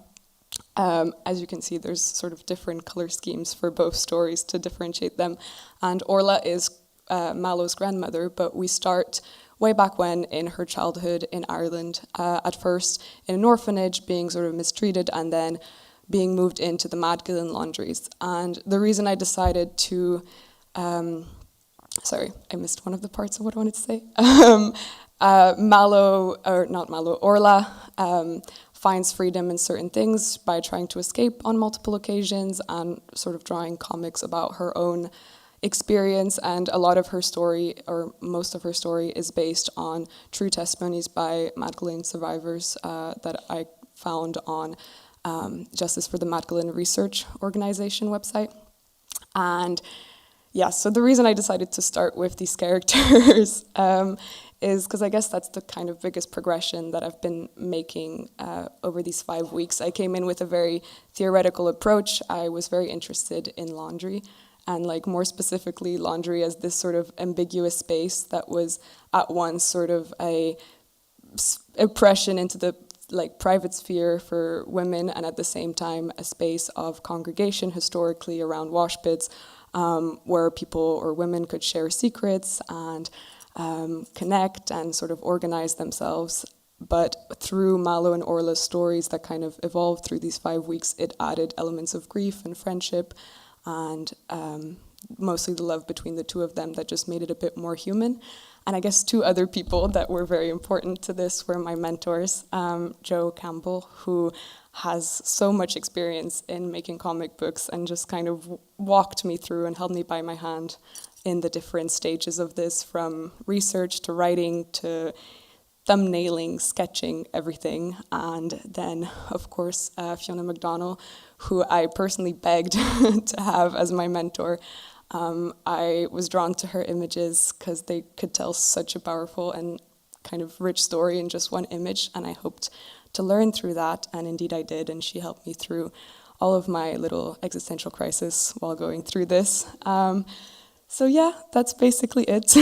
As you can see, there's sort of different color schemes for both stories to differentiate them. And Orla is Mallow's grandmother, but we start way back when in her childhood in Ireland, at first in an orphanage, being sort of mistreated, and then being moved into the Magdalen laundries. And the reason I decided to, sorry, I missed one of the parts of what I wanted to say. Orla finds freedom in certain things by trying to escape on multiple occasions and sort of drawing comics about her own experience. And a lot of her story, or most of her story, is based on true testimonies by Magdalene survivors that I found on Justice for the Magdalene Research Organization website. And yeah, so the reason I decided to start with these characters is because I guess that's the kind of biggest progression that I've been making over these 5 weeks. I came in with a very theoretical approach. I was very interested in laundry, and like more specifically laundry as this sort of ambiguous space that was at once sort of a oppression into the like private sphere for women, and at the same time a space of congregation historically around wash pits, where people or women could share secrets and connect and sort of organize themselves. But through Mallow and Orla's stories that kind of evolved through these 5 weeks, it added elements of grief and friendship, and mostly the love between the two of them that just made it a bit more human. And I guess two other people that were very important to this were my mentors, Joe Campbell, who has so much experience in making comic books and just kind of walked me through and held me by my hand in the different stages of this, from research to writing to thumbnailing, sketching, everything. And then, of course, Fiona McDonnell, who I personally begged to have as my mentor. I was drawn to her images because they could tell such a powerful and kind of rich story in just one image, and I hoped to learn through that, and indeed I did, and she helped me through all of my little existential crisis while going through this. So yeah, that's basically it.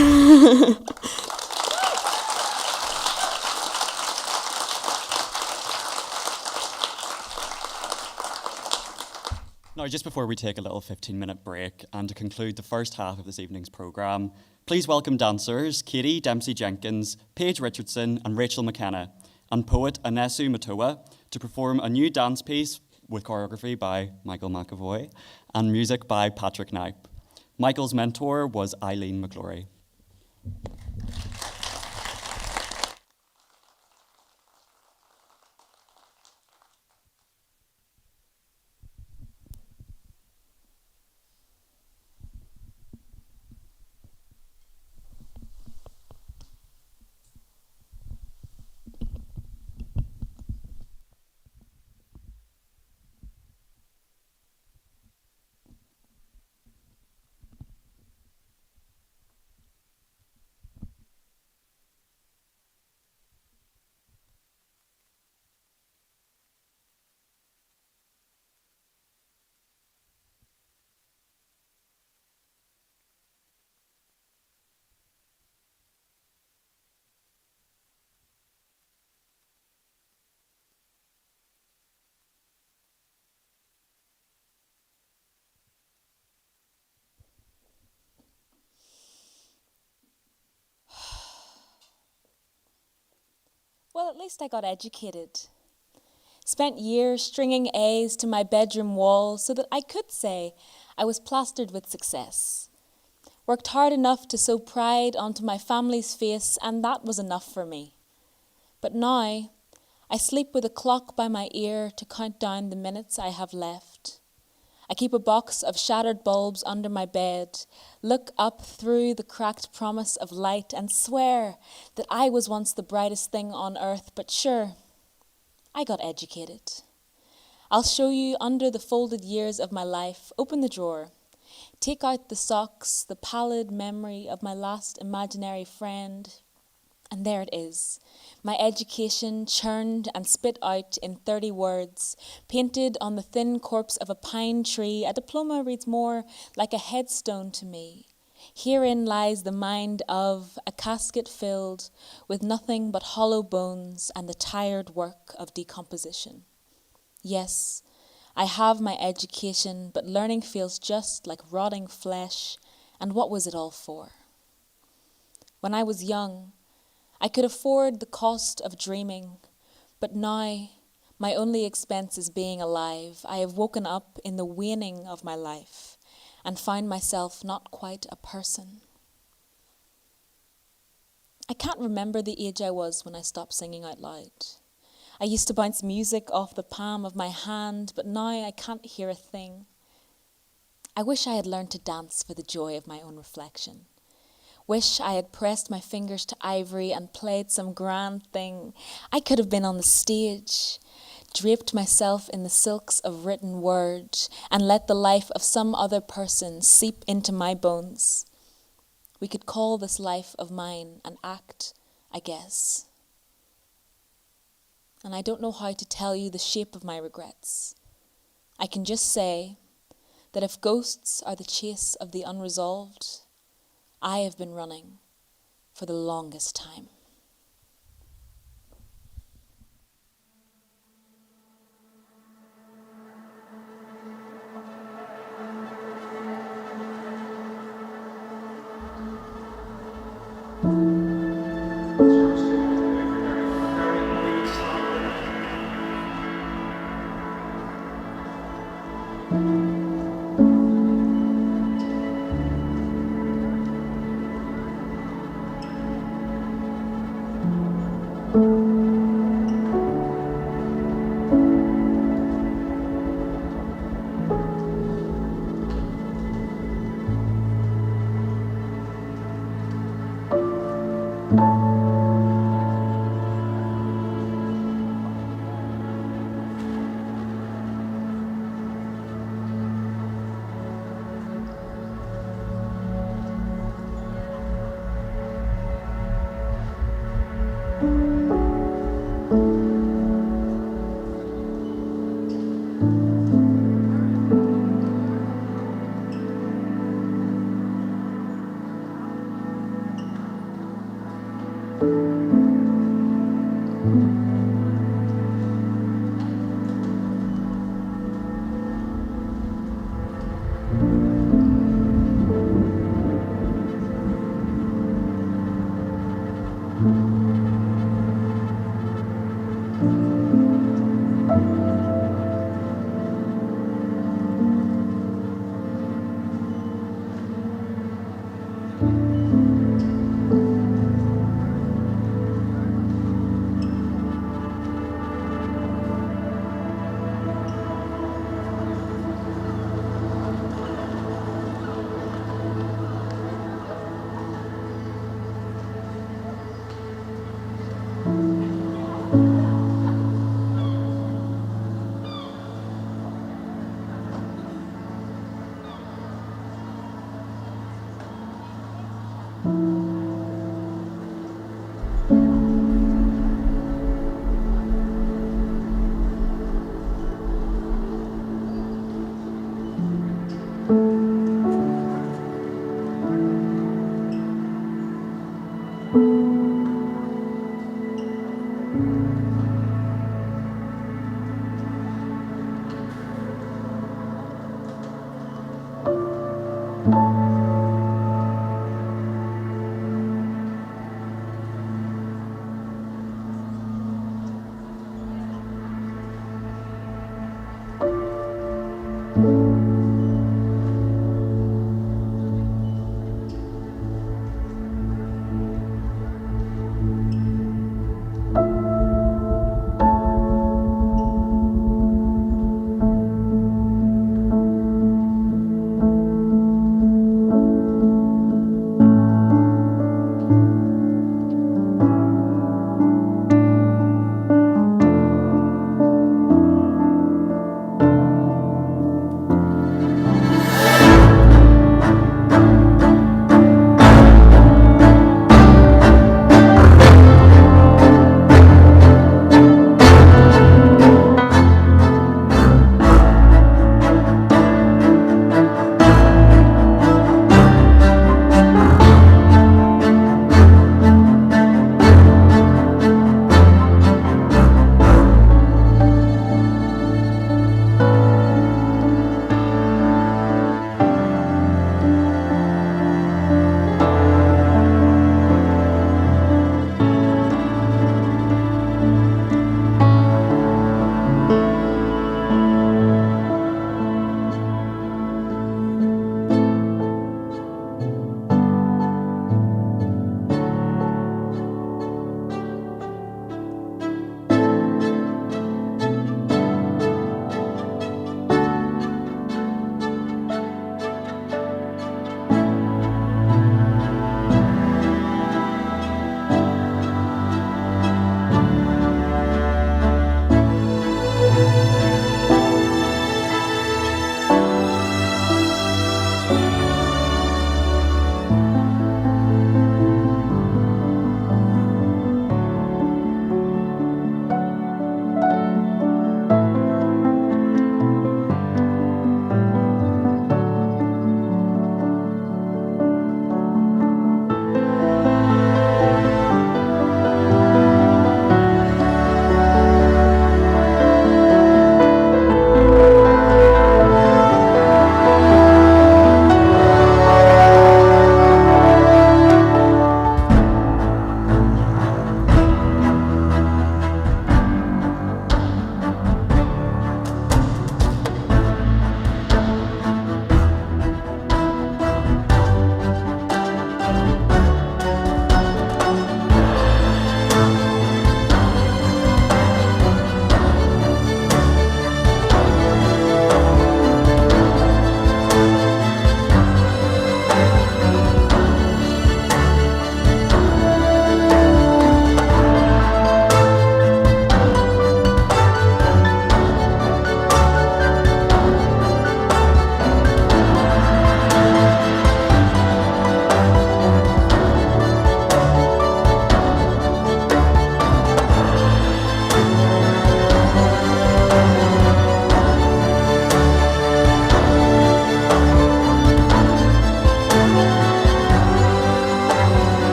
Now, just before we take a little 15-minute break and to conclude the first half of this evening's programme, please welcome dancers Katie Dempsey-Jenkins, Paige Richardson and Rachel McKenna, and poet Anesu Matoa to perform a new dance piece with choreography by Michael McAvoy and music by Patrick Knipe. Michael's mentor was Eileen McGlory. Well, at least I got educated. Spent years stringing A's to my bedroom walls so that I could say I was plastered with success. Worked hard enough to sow pride onto my family's face, and that was enough for me. But now, I sleep with a clock by my ear to count down the minutes I have left. I keep a box of shattered bulbs under my bed, look up through the cracked promise of light and swear that I was once the brightest thing on earth, but sure, I got educated. I'll show you under the folded years of my life. Open the drawer. Take out the socks, the pallid memory of my last imaginary friend. And there it is, my education churned and spit out in 30 words, painted on the thin corpse of a pine tree. A diploma reads more like a headstone to me. Herein lies the mind of a casket filled with nothing but hollow bones and the tired work of decomposition. Yes, I have my education, but learning feels just like rotting flesh, and what was it all for? When I was young, I could afford the cost of dreaming, but now my only expense is being alive. I have woken up in the waning of my life and found myself not quite a person. I can't remember the age I was when I stopped singing out loud. I used to bounce music off the palm of my hand, but now I can't hear a thing. I wish I had learned to dance for the joy of my own reflection. Wish I had pressed my fingers to ivory and played some grand thing. I could have been on the stage, draped myself in the silks of written word, and let the life of some other person seep into my bones. We could call this life of mine an act, I guess. And I don't know how to tell you the shape of my regrets. I can just say that if ghosts are the chase of the unresolved, I have been running for the longest time.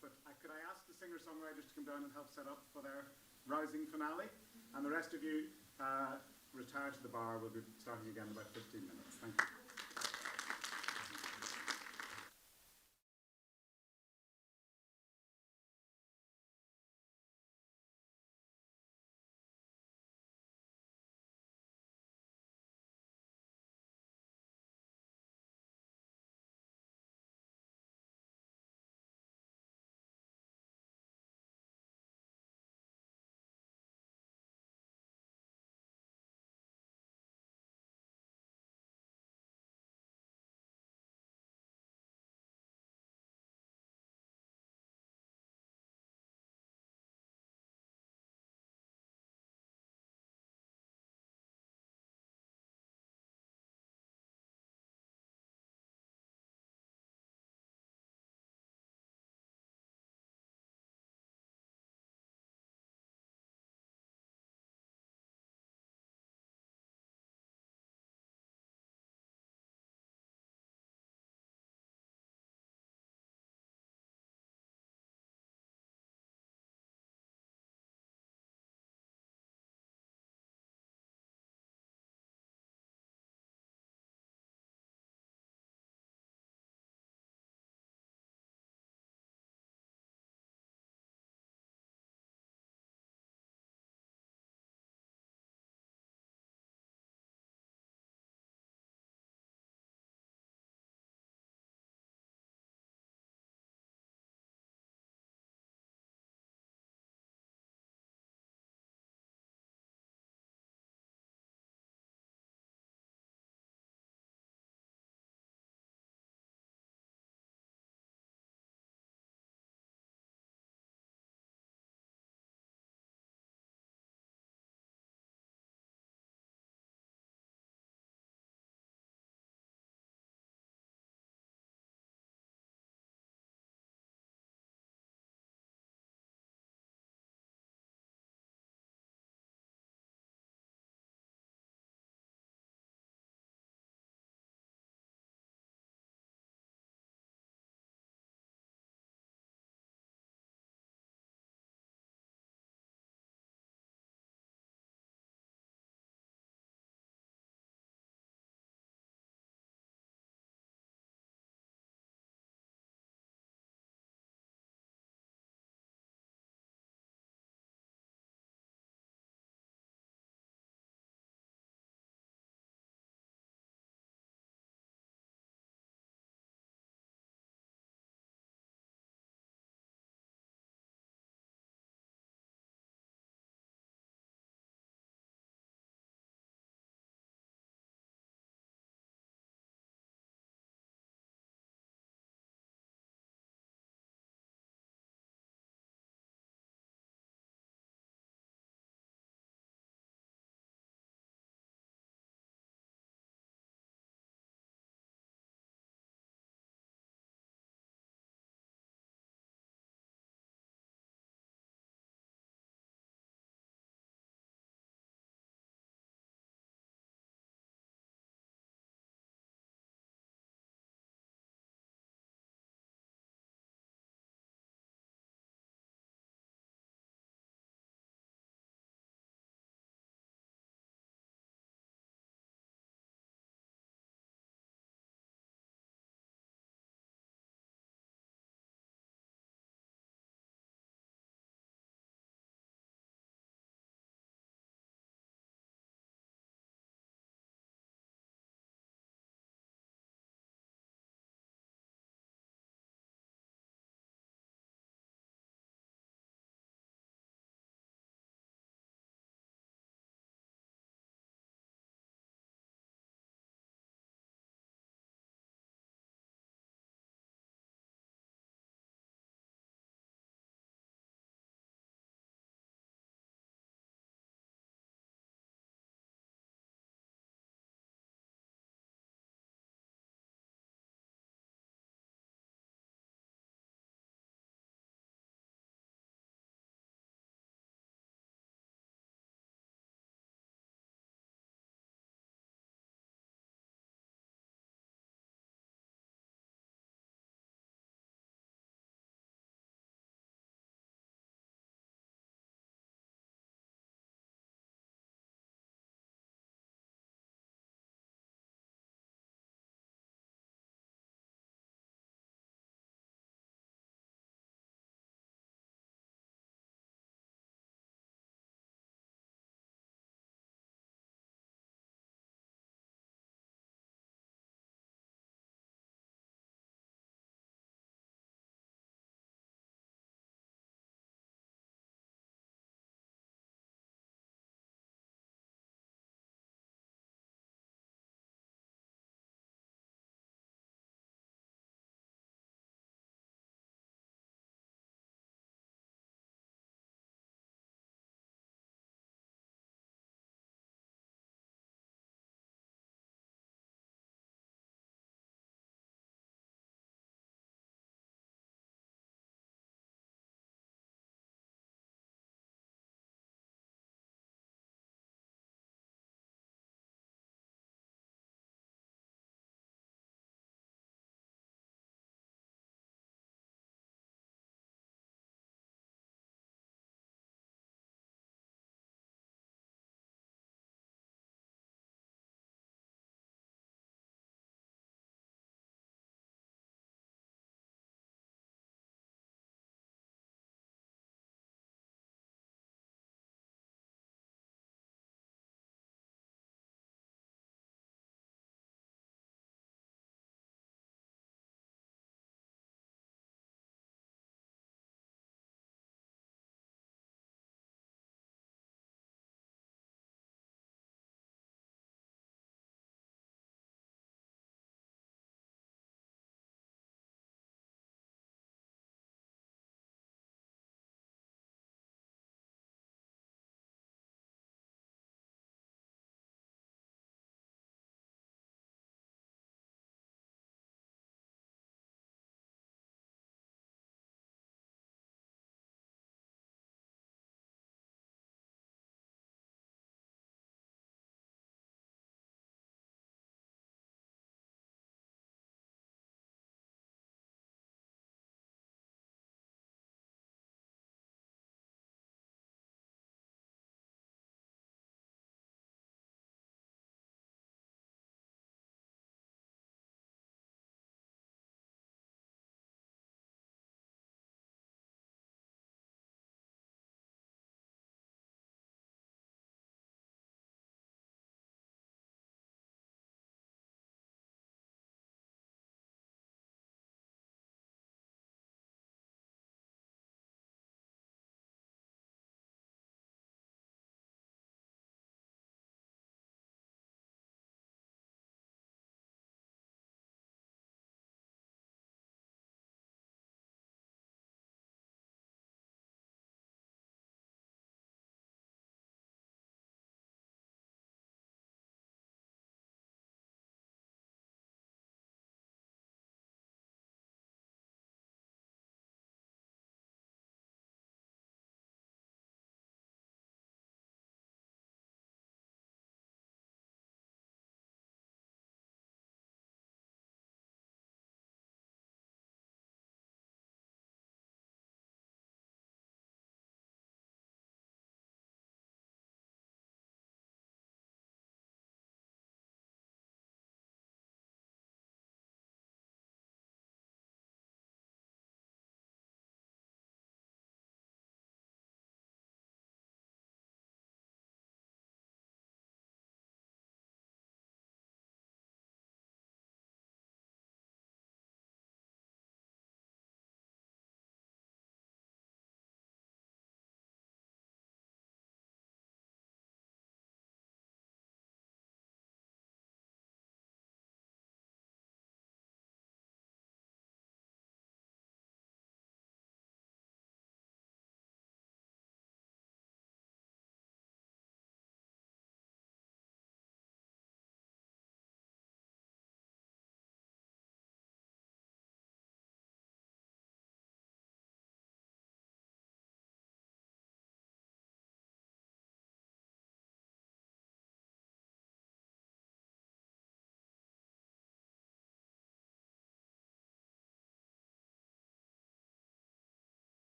but could I ask the singer-songwriters to come down and help set up for their rousing finale? And the rest of you retire to the bar. We'll be starting again in about 15 minutes. Thank you.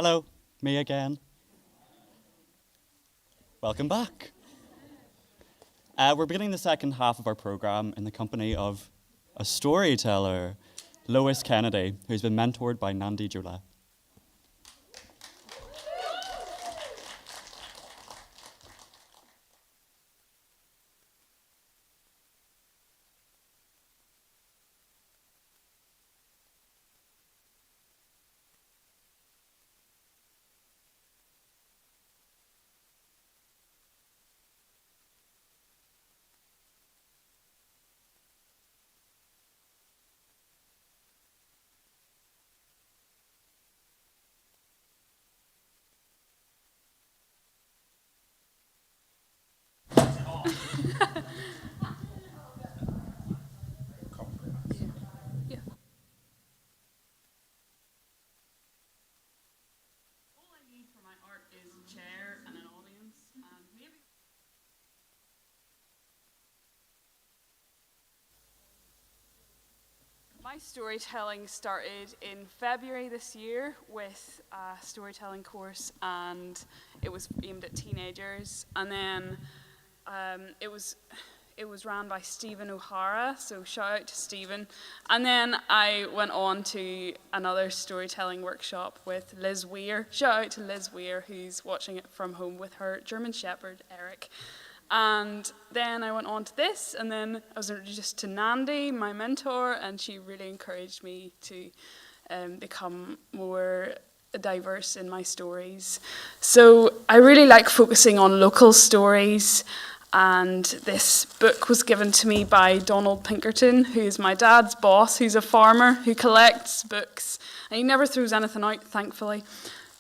Hello, me again. Welcome back. We're beginning the second half of our programme in the company of a storyteller, Lois Kennedy, who's been mentored by Nandi Jolette. My storytelling started in February this year with a storytelling course, and it was aimed at teenagers. And then it was ran by Stephen O'Hara, so shout out to Stephen. And then I went on to another storytelling workshop with Liz Weir. Shout out to Liz Weir, who's watching it from home with her German Shepherd, Eric. And then I went on to this, and then I was introduced to Nandi, my mentor, and she really encouraged me to become more diverse in my stories. So I really like focusing on local stories, and this book was given to me by Donald Pinkerton, who's my dad's boss, who's a farmer who collects books, and he never throws anything out, thankfully.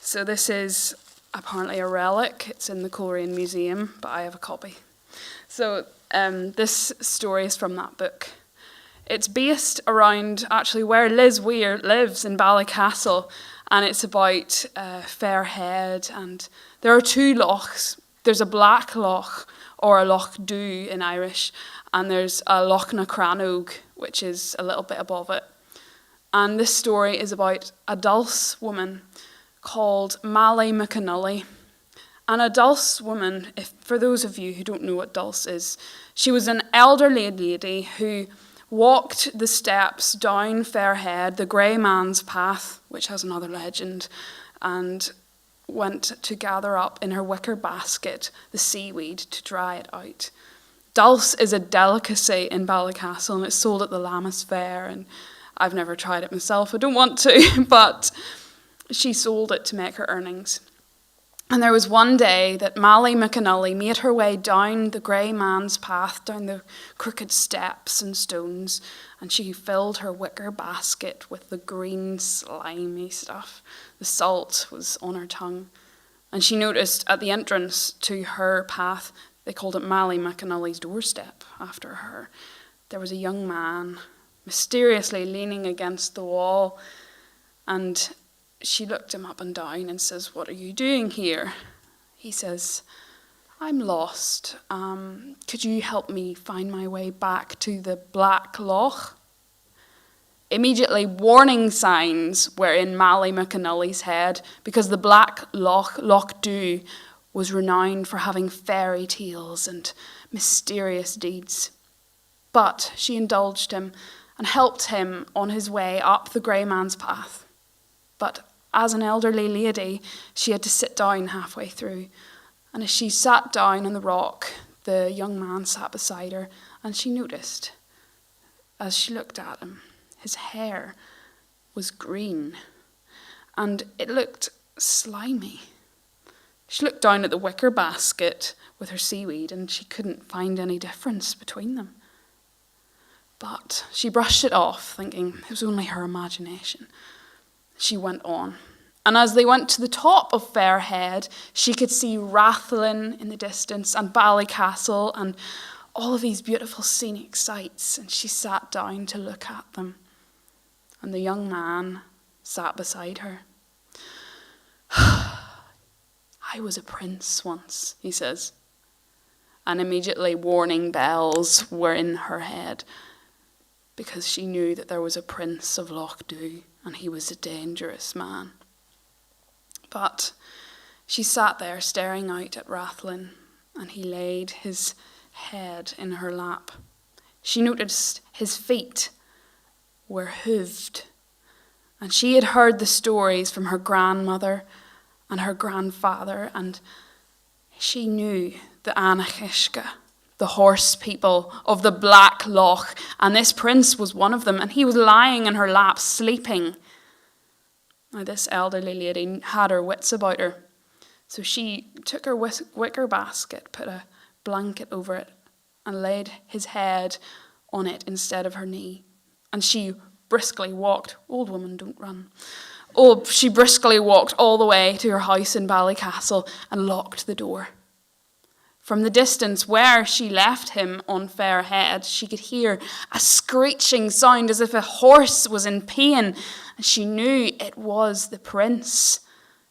So this is apparently a relic. It's in the Coleraine Museum, but I have a copy. So this story is from that book. It's based around actually where Liz Weir lives in Ballycastle, and it's about Fairhead, and there are two lochs. There's a Black Loch, or a Loch Dhu in Irish, and there's a Loch na Crannog, which is a little bit above it. And this story is about a dulse woman called Mally McAnully. And a dulse woman, for those of you who don't know what dulse is, she was an elderly lady who walked the steps down Fairhead, the grey man's path, which has another legend, and went to gather up in her wicker basket the seaweed to dry it out. Dulse is a delicacy in Ballycastle, and it's sold at the Lammas Fair, and I've never tried it myself. I don't want to, but she sold it to make her earnings. And there was one day that Mally McAnully made her way down the grey man's path, down the crooked steps and stones, and she filled her wicker basket with the green, slimy stuff. The salt was on her tongue. And she noticed at the entrance to her path, they called it Mally McAnully's doorstep after her, there was a young man mysteriously leaning against the wall, and she looked him up and down and says, "What are you doing here?" He says, "I'm lost. Could you help me find my way back to the Black Loch?" Immediately, warning signs were in Mally McAnully's head, because the Black Loch, Loch Dhu, was renowned for having fairy tales and mysterious deeds. But she indulged him and helped him on his way up the grey man's path. But as an elderly lady, she had to sit down halfway through. And as she sat down on the rock, the young man sat beside her, and she noticed, as she looked at him, his hair was green, and it looked slimy. She looked down at the wicker basket with her seaweed, and she couldn't find any difference between them. But she brushed it off, thinking it was only her imagination. She went on. And as they went to the top of Fairhead, she could see Rathlin in the distance and Ballycastle and all of these beautiful scenic sights. And she sat down to look at them. And the young man sat beside her. "I was a prince once," he says. And immediately warning bells were in her head, because she knew that there was a prince of Loch Dhu, and he was a dangerous man. But she sat there staring out at Rathlin, and he laid his head in her lap. She noticed his feet were hooved, and she had heard the stories from her grandmother and her grandfather, and she knew the Anachishka, the horse people of the Black Loch, and this prince was one of them, and he was lying in her lap, sleeping. Now, this elderly lady had her wits about her, so she took her wicker basket, put a blanket over it, and laid his head on it instead of her knee. And she briskly walked, old woman, don't run. Oh, she briskly walked all the way to her house in Ballycastle and locked the door. From the distance where she left him on Fairhead, she could hear a screeching sound as if a horse was in pain. And she knew it was the prince.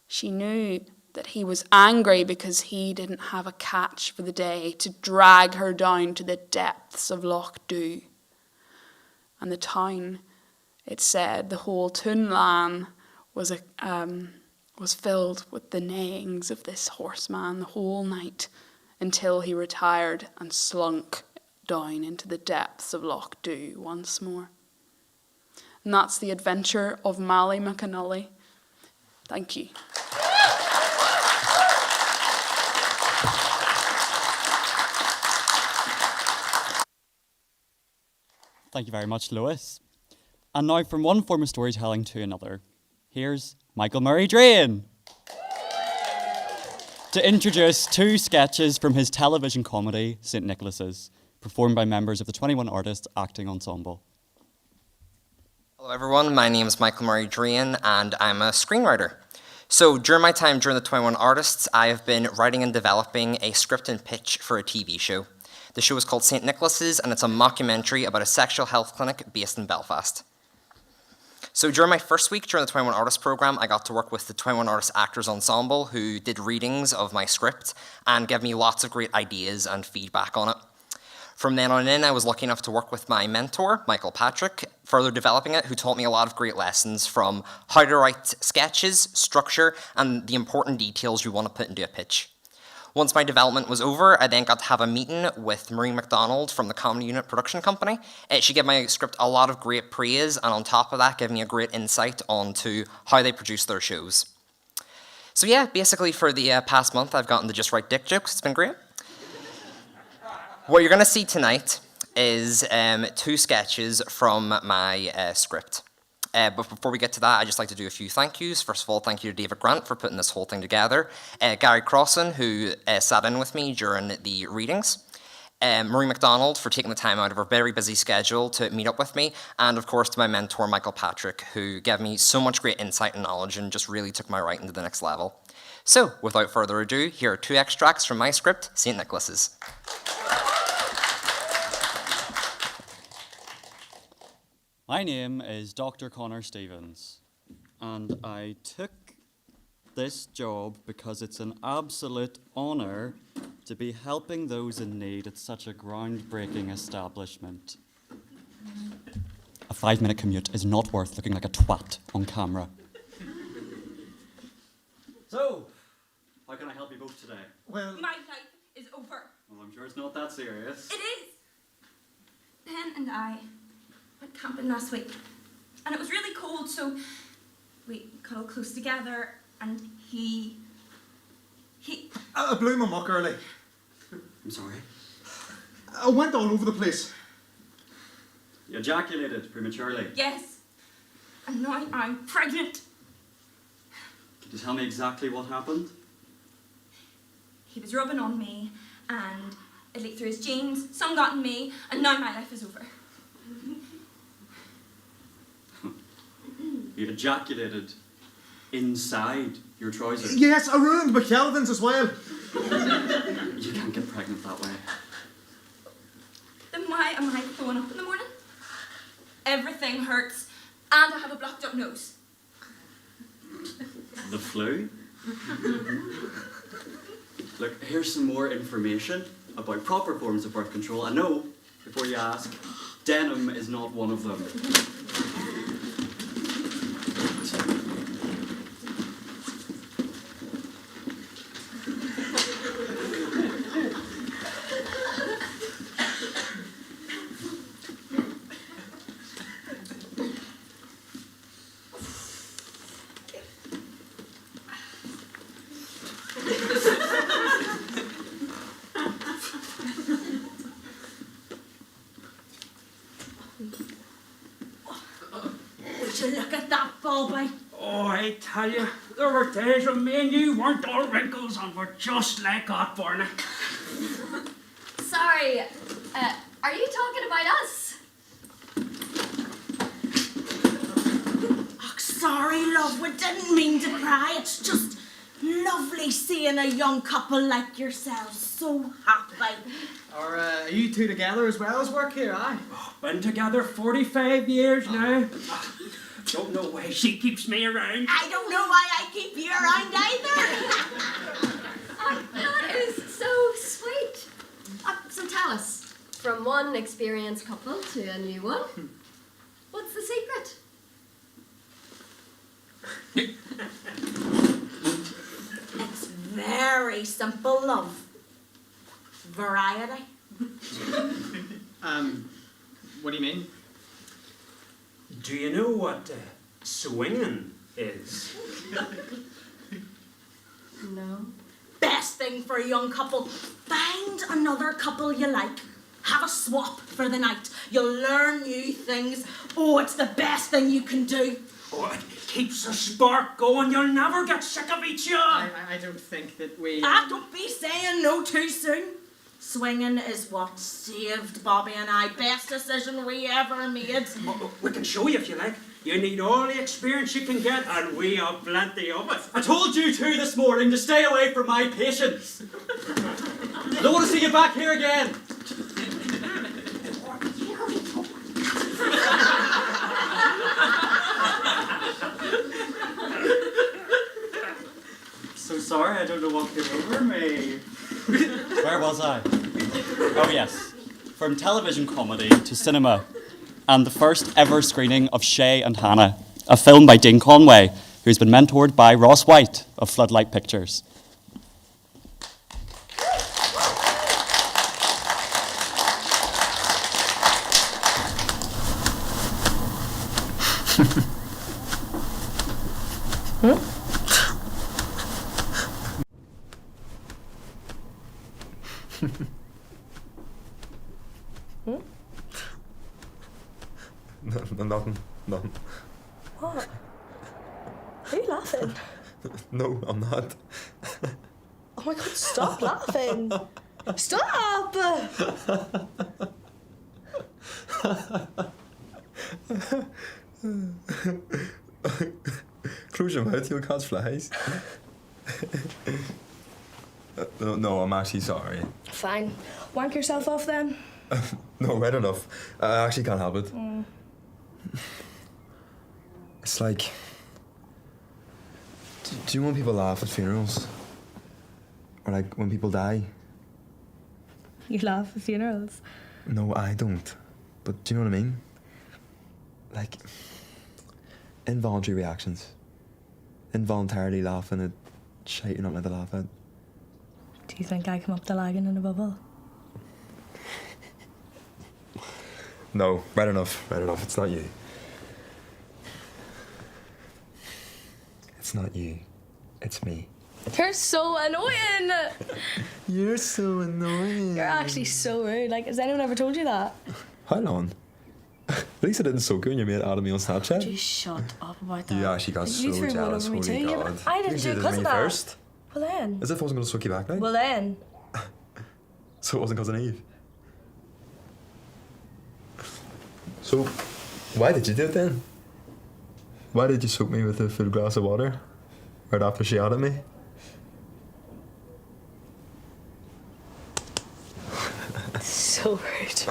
She knew that he was angry because he didn't have a catch for the day to drag her down to the depths of Loch Dhu. And the town, it said, the whole Toonlan was filled with the neighings of this horseman the whole night, until he retired and slunk down into the depths of Loch Dhu once more. And that's the adventure of Mally McAnully. Thank you. Thank you very much, Lewis. And now from one form of storytelling to another, here's Michael Murray Drain to introduce two sketches from his television comedy, St. Nicholas's, performed by members of the 21 Artists Acting Ensemble. Hello everyone, my name is Michael Murray Drain and I'm a screenwriter. So during my time during the 21 Artists, I have been writing and developing a script and pitch for a TV show. The show is called St. Nicholas's and it's a mockumentary about a sexual health clinic based in Belfast. So during my first week during the 21 Artists program, I got to work with the 21 Artists Actors Ensemble who did readings of my script and gave me lots of great ideas and feedback on it. From then on in, I was lucky enough to work with my mentor, Michael Patrick, further developing it, who taught me a lot of great lessons from how to write sketches, structure, and the important details you want to put into a pitch. Once my development was over, I then got to have a meeting with Marie MacDonald from the Comedy Unit Production Company. She gave my script a lot of great praise, and on top of that, gave me a great insight onto how they produce their shows. So yeah, basically for the past month, I've gotten to just write dick jokes. It's been great. What you're going to see tonight is two sketches from my script. But before we get to that, I'd just like to do a few thank yous. First of all, thank you to David Grant for putting this whole thing together. Gary Crossan, who sat in with me during the readings. Marie MacDonald for taking the time out of her very busy schedule to meet up with me. And of course to my mentor, Michael Patrick, who gave me so much great insight and knowledge and just really took my writing to the next level. So, without further ado, here are two extracts from my script, St. Nicholas's. My name is Dr. Connor Stevens, and I took this job because it's an absolute honour to be helping those in need at such a groundbreaking establishment. A 5-minute commute is not worth looking like a twat on camera. So, how can I help you both today? Well, my life is over. Well, I'm sure it's not that serious. It is. Ben and I went camping last week, and it was really cold, so we cuddled close together, and he... I blew my muck early. I'm sorry. I went all over the place. You ejaculated prematurely. Yes, and now I'm pregnant. Could you tell me exactly what happened? He was rubbing on me, and it leaked through his jeans, some got in me, and now my life is over. You ejaculated inside your trousers. Yes, I ruined my Kelvins as well. You can't get pregnant that way. Then why am I throwing up in the morning? Everything hurts, and I have a blocked up nose. The flu? Look, here's some more information about proper forms of birth control. I know, before you ask, denim is not one of them. I? Oh, I tell you, there were days when me and you weren't all wrinkles and were just like hot Barney. Sorry, are you talking about us? Oh, sorry, love, we didn't mean to cry. It's just lovely seeing a young couple like yourselves so happy. Are you two together as well as work here, aye? Been together 45 years now. Don't know why she keeps me around. I don't know why I keep you around either. That is so sweet. So tell us, from one experienced couple to a new one, what's the secret? It's very simple, love. Variety. What do you mean? Do you know what swinging is? No. Best thing for a young couple, find another couple you like. Have a swap for the night. You'll learn new things. Oh, it's the best thing you can do. Oh, it keeps the spark going. You'll never get sick of each other. I don't think that we... Don't be saying no too soon. Swinging is what saved Bobby and I. Best decision we ever made. We can show you if you like. You need all the experience you can get, and we have plenty of it. I told you two this morning to stay away from my patients. I don't want to see you back here again. So sorry, I don't know what came over me. Where was I? Oh yes, from television comedy to cinema, and the first ever screening of Shay and Hannah, a film by Dean Conway, who's been mentored by Ross White of Floodlight Pictures. Nothing. What? Are you laughing? No, I'm not. Oh my god, stop laughing! Stop! Close your mouth, you'll catch flies. No, I'm actually sorry. Fine. Wank yourself off then. No, right enough. I actually can't help it. Mm. It's like... Do you know when people laugh at funerals? Or like when people die? You laugh at funerals? No, I don't. But do you know what I mean? Like... involuntary reactions. Involuntarily laughing at shit you're not meant to laugh at. Do you think I come up the lagging in a bubble? No, right enough. It's not you. It's not you. It's me. You're so annoying! You're so annoying. You're actually so rude. Like, has anyone ever told you that? Hold on. At least I didn't soak you and your mate added me on Snapchat. Just shut up about that. You actually got You so threw one jealous, over me holy too. Yeah, God. but I didn't do it because of that. First? Well then. As if I wasn't going to soak you back now. Well then. So it wasn't cousin Eve. So, why did you do it then? Why did you soak me with a full glass of water? Right after she added me? So rude.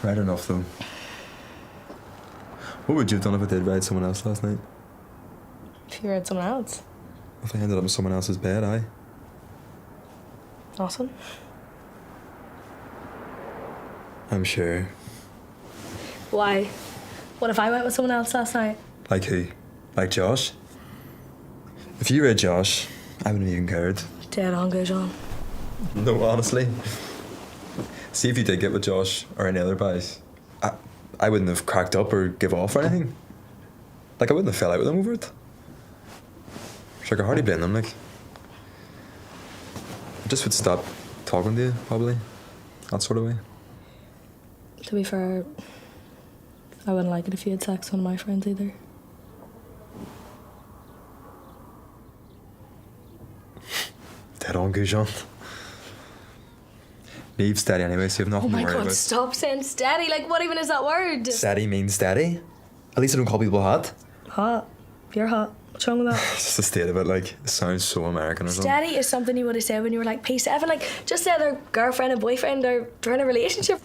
Right enough though. What would you have done if I did ride someone else last night? If you read someone else? If I ended up in someone else's bed, aye? Awesome. I'm sure. Why? What if I went with someone else last night? Like who? Like Josh? If you read Josh, I wouldn't have even cared. Dead on, go John. No, honestly. See if you did get with Josh or any other guys. I wouldn't have cracked up or give off or anything. Like, I wouldn't have fell out with them over it. Sure, I could hardly blame them, like. I just would stop talking to you, probably. That sort of way. To be fair, I wouldn't like it if you had sex with one of my friends either. Dead on, Goujon. Leave steady anyway, so you have nothing Oh my to worry god, about. stop saying steady. Like, what even is that word? Steady means steady. At least I don't call people hot. Hot. You're hot. What's wrong with that? It's just the state of it, like, it sounds so American or something. Steady is something you would have said when you were like P7. Like, just say they're girlfriend and boyfriend or they're in a relationship.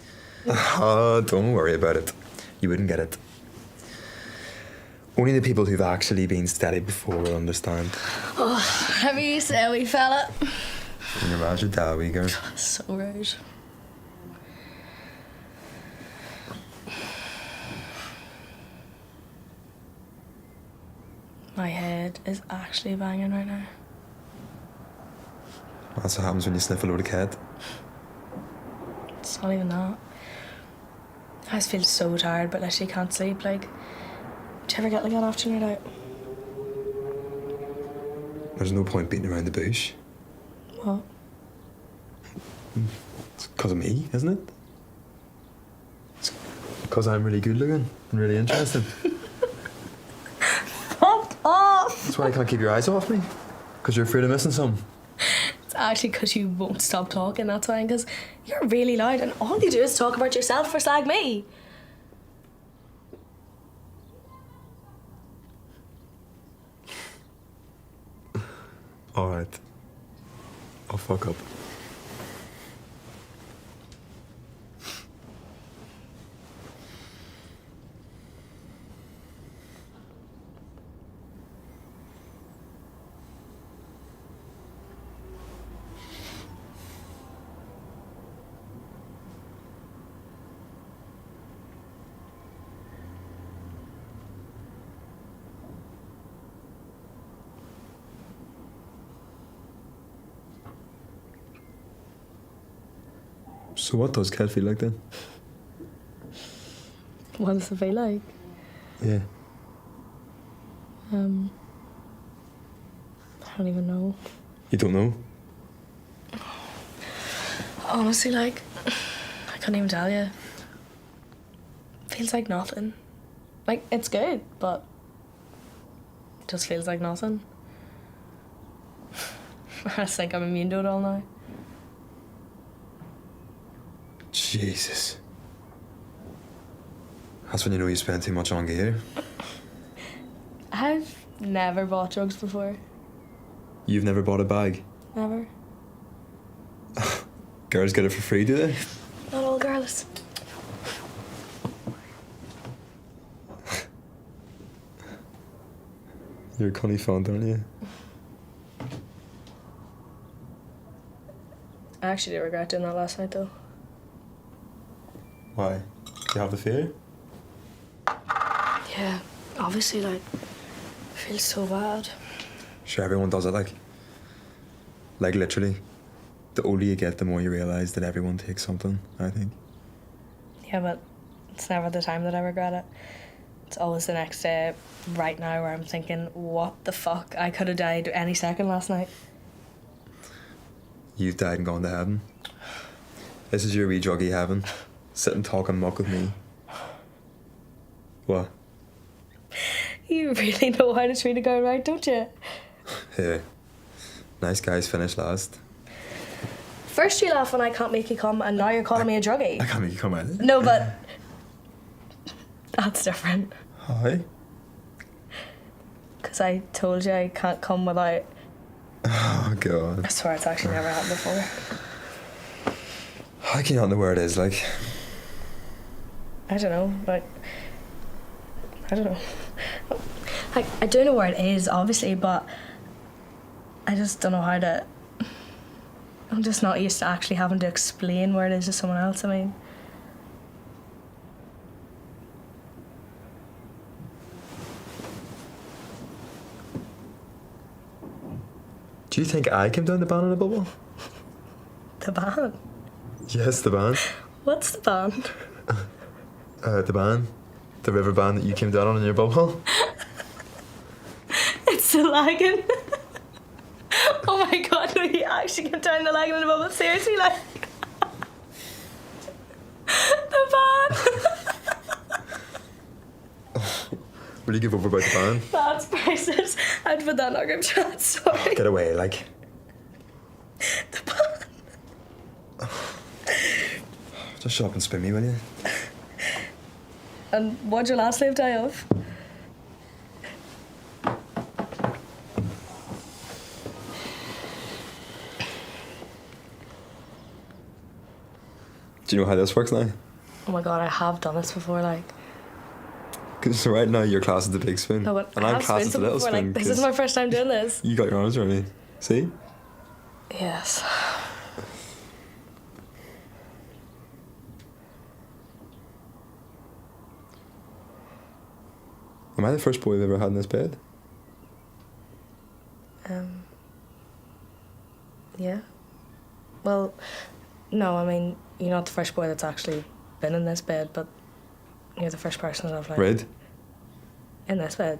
Oh, don't worry about it. You wouldn't get it. Only the people who've actually been steady before will understand. Oh, have you said wee fella? And your mouth's your dad, wee girl. So rude. My head is actually banging right now. That's what happens when you sniff a load of cat. It's not even that. I just feel so tired, but literally can't sleep. Like, do you ever get like that after a night out? There's no point beating around the bush. What? It's because of me, isn't it? It's because I'm really good looking and really interesting. Fuck off! That's why I can't keep your eyes off me. Because you're afraid of missing some. It's actually because you won't stop talking, that's why. Because you're really loud and all you do is talk about yourself or slag me. Alright. I'll fuck up. So what does cat feel like then? What does it feel like? Yeah. I don't even know. You don't know? Honestly, like, I couldn't even tell you. Feels like nothing. Like, it's good, but it just feels like nothing. I just think I'm immune to it all now. Jesus. That's when you know you spend too much on gear. I've never bought drugs before. You've never bought a bag? Never. Girls get it for free, do they? Not all girls. You're a cunny fond, aren't you? I actually do regret doing that last night, though. Why? Do you have the fear? Yeah, obviously, like, I feel so bad. Sure, everyone does it, like. Like, literally. The older you get, the more you realise that everyone takes something, I think. Yeah, but it's never the time that I regret it. It's always the next day, right now, where I'm thinking, what the fuck? I could have died any second last night. You've died and gone to heaven. This is your wee druggy heaven. Sitting talking muck with me. What? You really know how to treat a girl right, don't you? Hey. Nice guys finish last. First you laugh when I can't make you come, and now you're calling me a druggie. I can't make you come out. No, but that's different. Hi. Because I told you I can't come without... Oh, God. I swear it's actually never happened before. How can you not know where it is, like? I don't know, like... I don't know. Like, I do know where it is, obviously, but I just don't know how to... I'm just not used to actually having to explain where it is to someone else, I mean. Do you think I came down the ban in a bubble? The ban? Yes, the ban. What's the ban? The ban. The river ban that you came down on in your bubble. It's the lagging. Oh my god, no, you actually get down the lagging in the bubble. Seriously, like... The ban. Will you give up about the band? That's priceless. I'd put that in our group chat, sorry. Get away, like. Just shut up and spin me, will you? And what'd your last leave die of? Do you know how this works now? Oh my god, I have done this before, like. Because right now your class is the big spoon. No, but and I I'm have class spooned is the some little before, spoon. like, this 'cause is my first time doing this. You got your arms around me. See? Yes. Am I the first boy you've ever had in this bed? Yeah. Well, no, I mean, you're not the first boy that's actually been in this bed, but you're the first person that I've, like... Red? In this bed.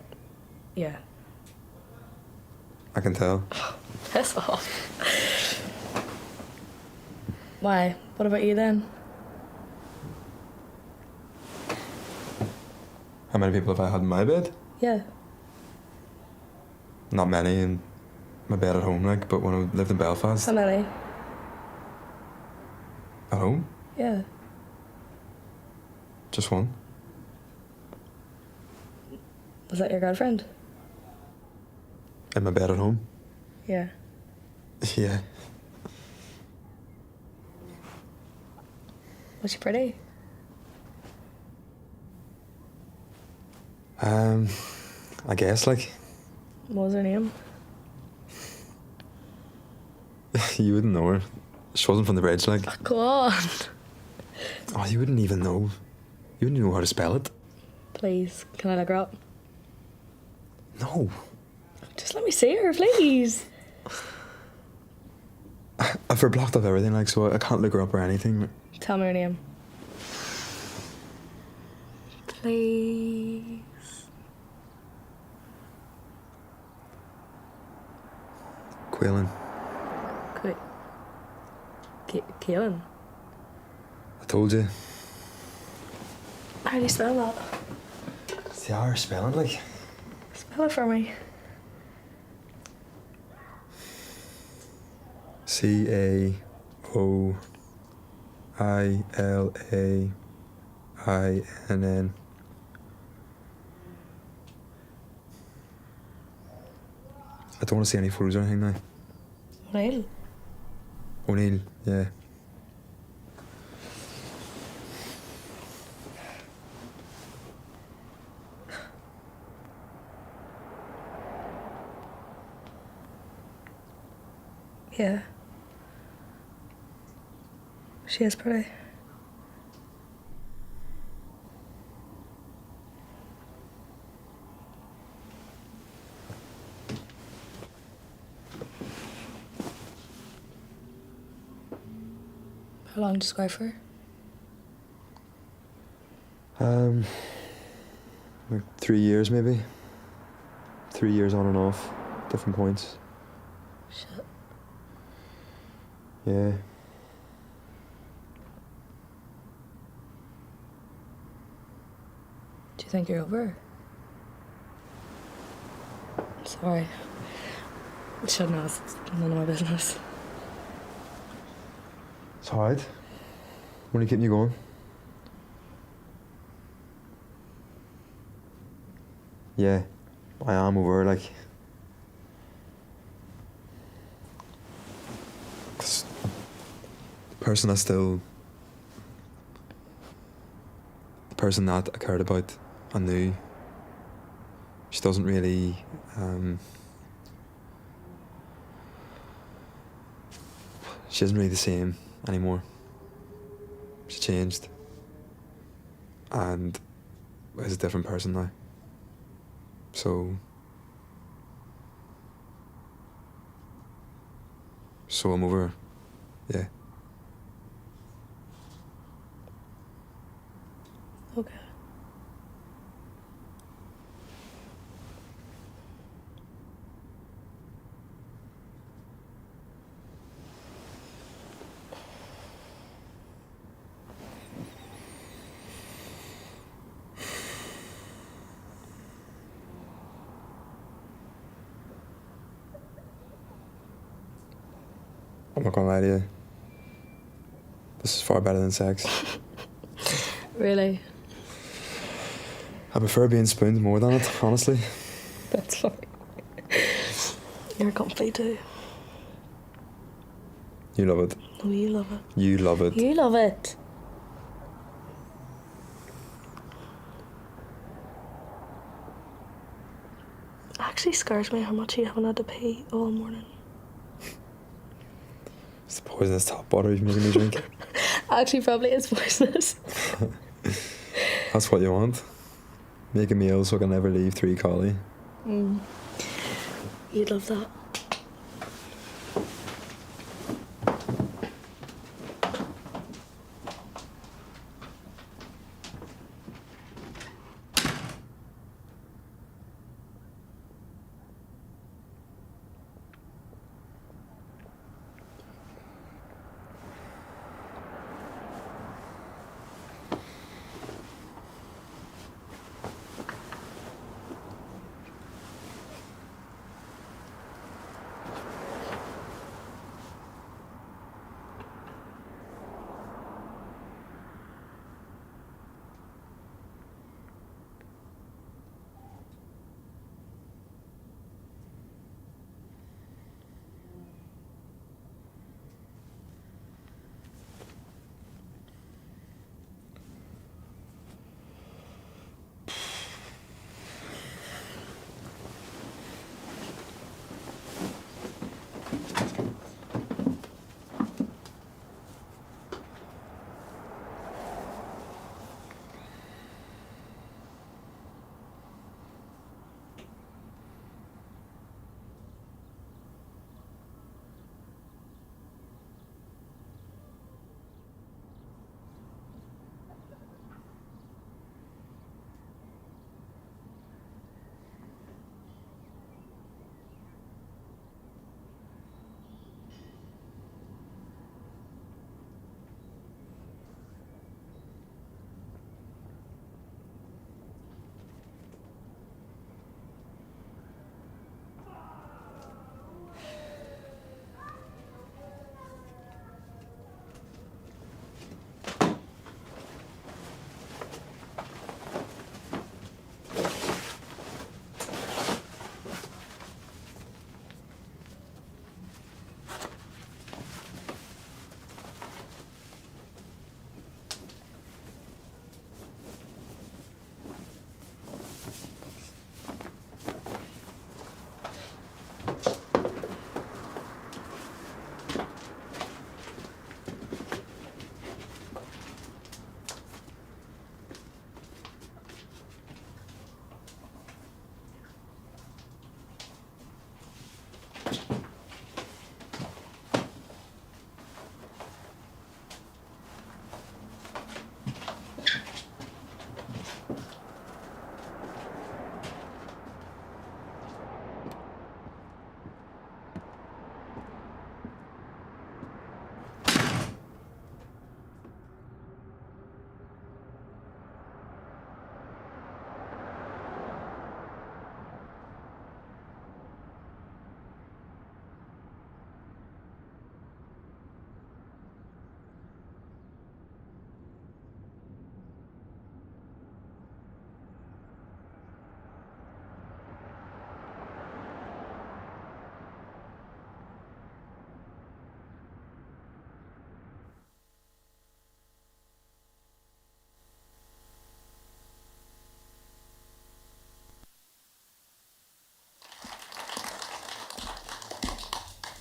Yeah. I can tell. Piss off. Why? What about you then? How many people have I had in my bed? Yeah. Not many in my bed at home, like, but when I lived in Belfast. How many? At home? Yeah. Just one. Was that your girlfriend? In my bed at home? Yeah. Yeah. Was she pretty? I guess, like. What was her name? You wouldn't know her. She wasn't from the bridge, like. Go on. Oh, you wouldn't even know. You wouldn't even know how to spell it. Please, can I look her up? No. Just let me see her, please. I've her blocked off everything, like, so I can't look her up or anything. Tell me her name. Please. Quaylen. Kaelin. I told you. How do you spell that? It's the Irish spelling, like. Spell it for me. Caoilainn. I don't want to see any photos or anything now. O'Neill. O'Neill, yeah. Yeah. She is pretty. How long did you go for? Like 3 years maybe. 3 years on and off, different points. Shit. Yeah. Do you think you're over? Sorry. I shouldn't ask. It's none of my business. It's hard. When are you keeping you going? Yeah, I am over, like. 'Cause the person I still. The person that I cared about, I knew. She doesn't really. She isn't really the same anymore. She changed. And is a different person now. So I'm over, yeah. Okay. I'm not gonna lie to you. This is far better than sex. Really? I prefer being spooned more than it, honestly. That's fine. You're comfy too. You love it. Oh, you love it. You love it. You love it. Actually scares me how much you haven't had to pee all morning. It's the poisonous top water you're making me drink. Actually, probably is poisonous. That's what you want. Make a meal so I can never leave 3 collie. You'd love that.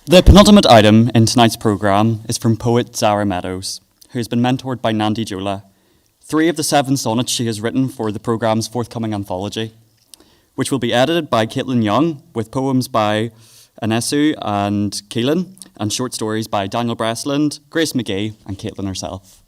The penultimate item in tonight's programme is from poet Zara Meadows, who has been mentored by Nandi Jola. 3 of the 7 sonnets she has written for the programme's forthcoming anthology, which will be edited by Caitlin Young, with poems by Anesu and Keelan, and short stories by Daniel Breslin, Grace McGee, and Caitlin herself.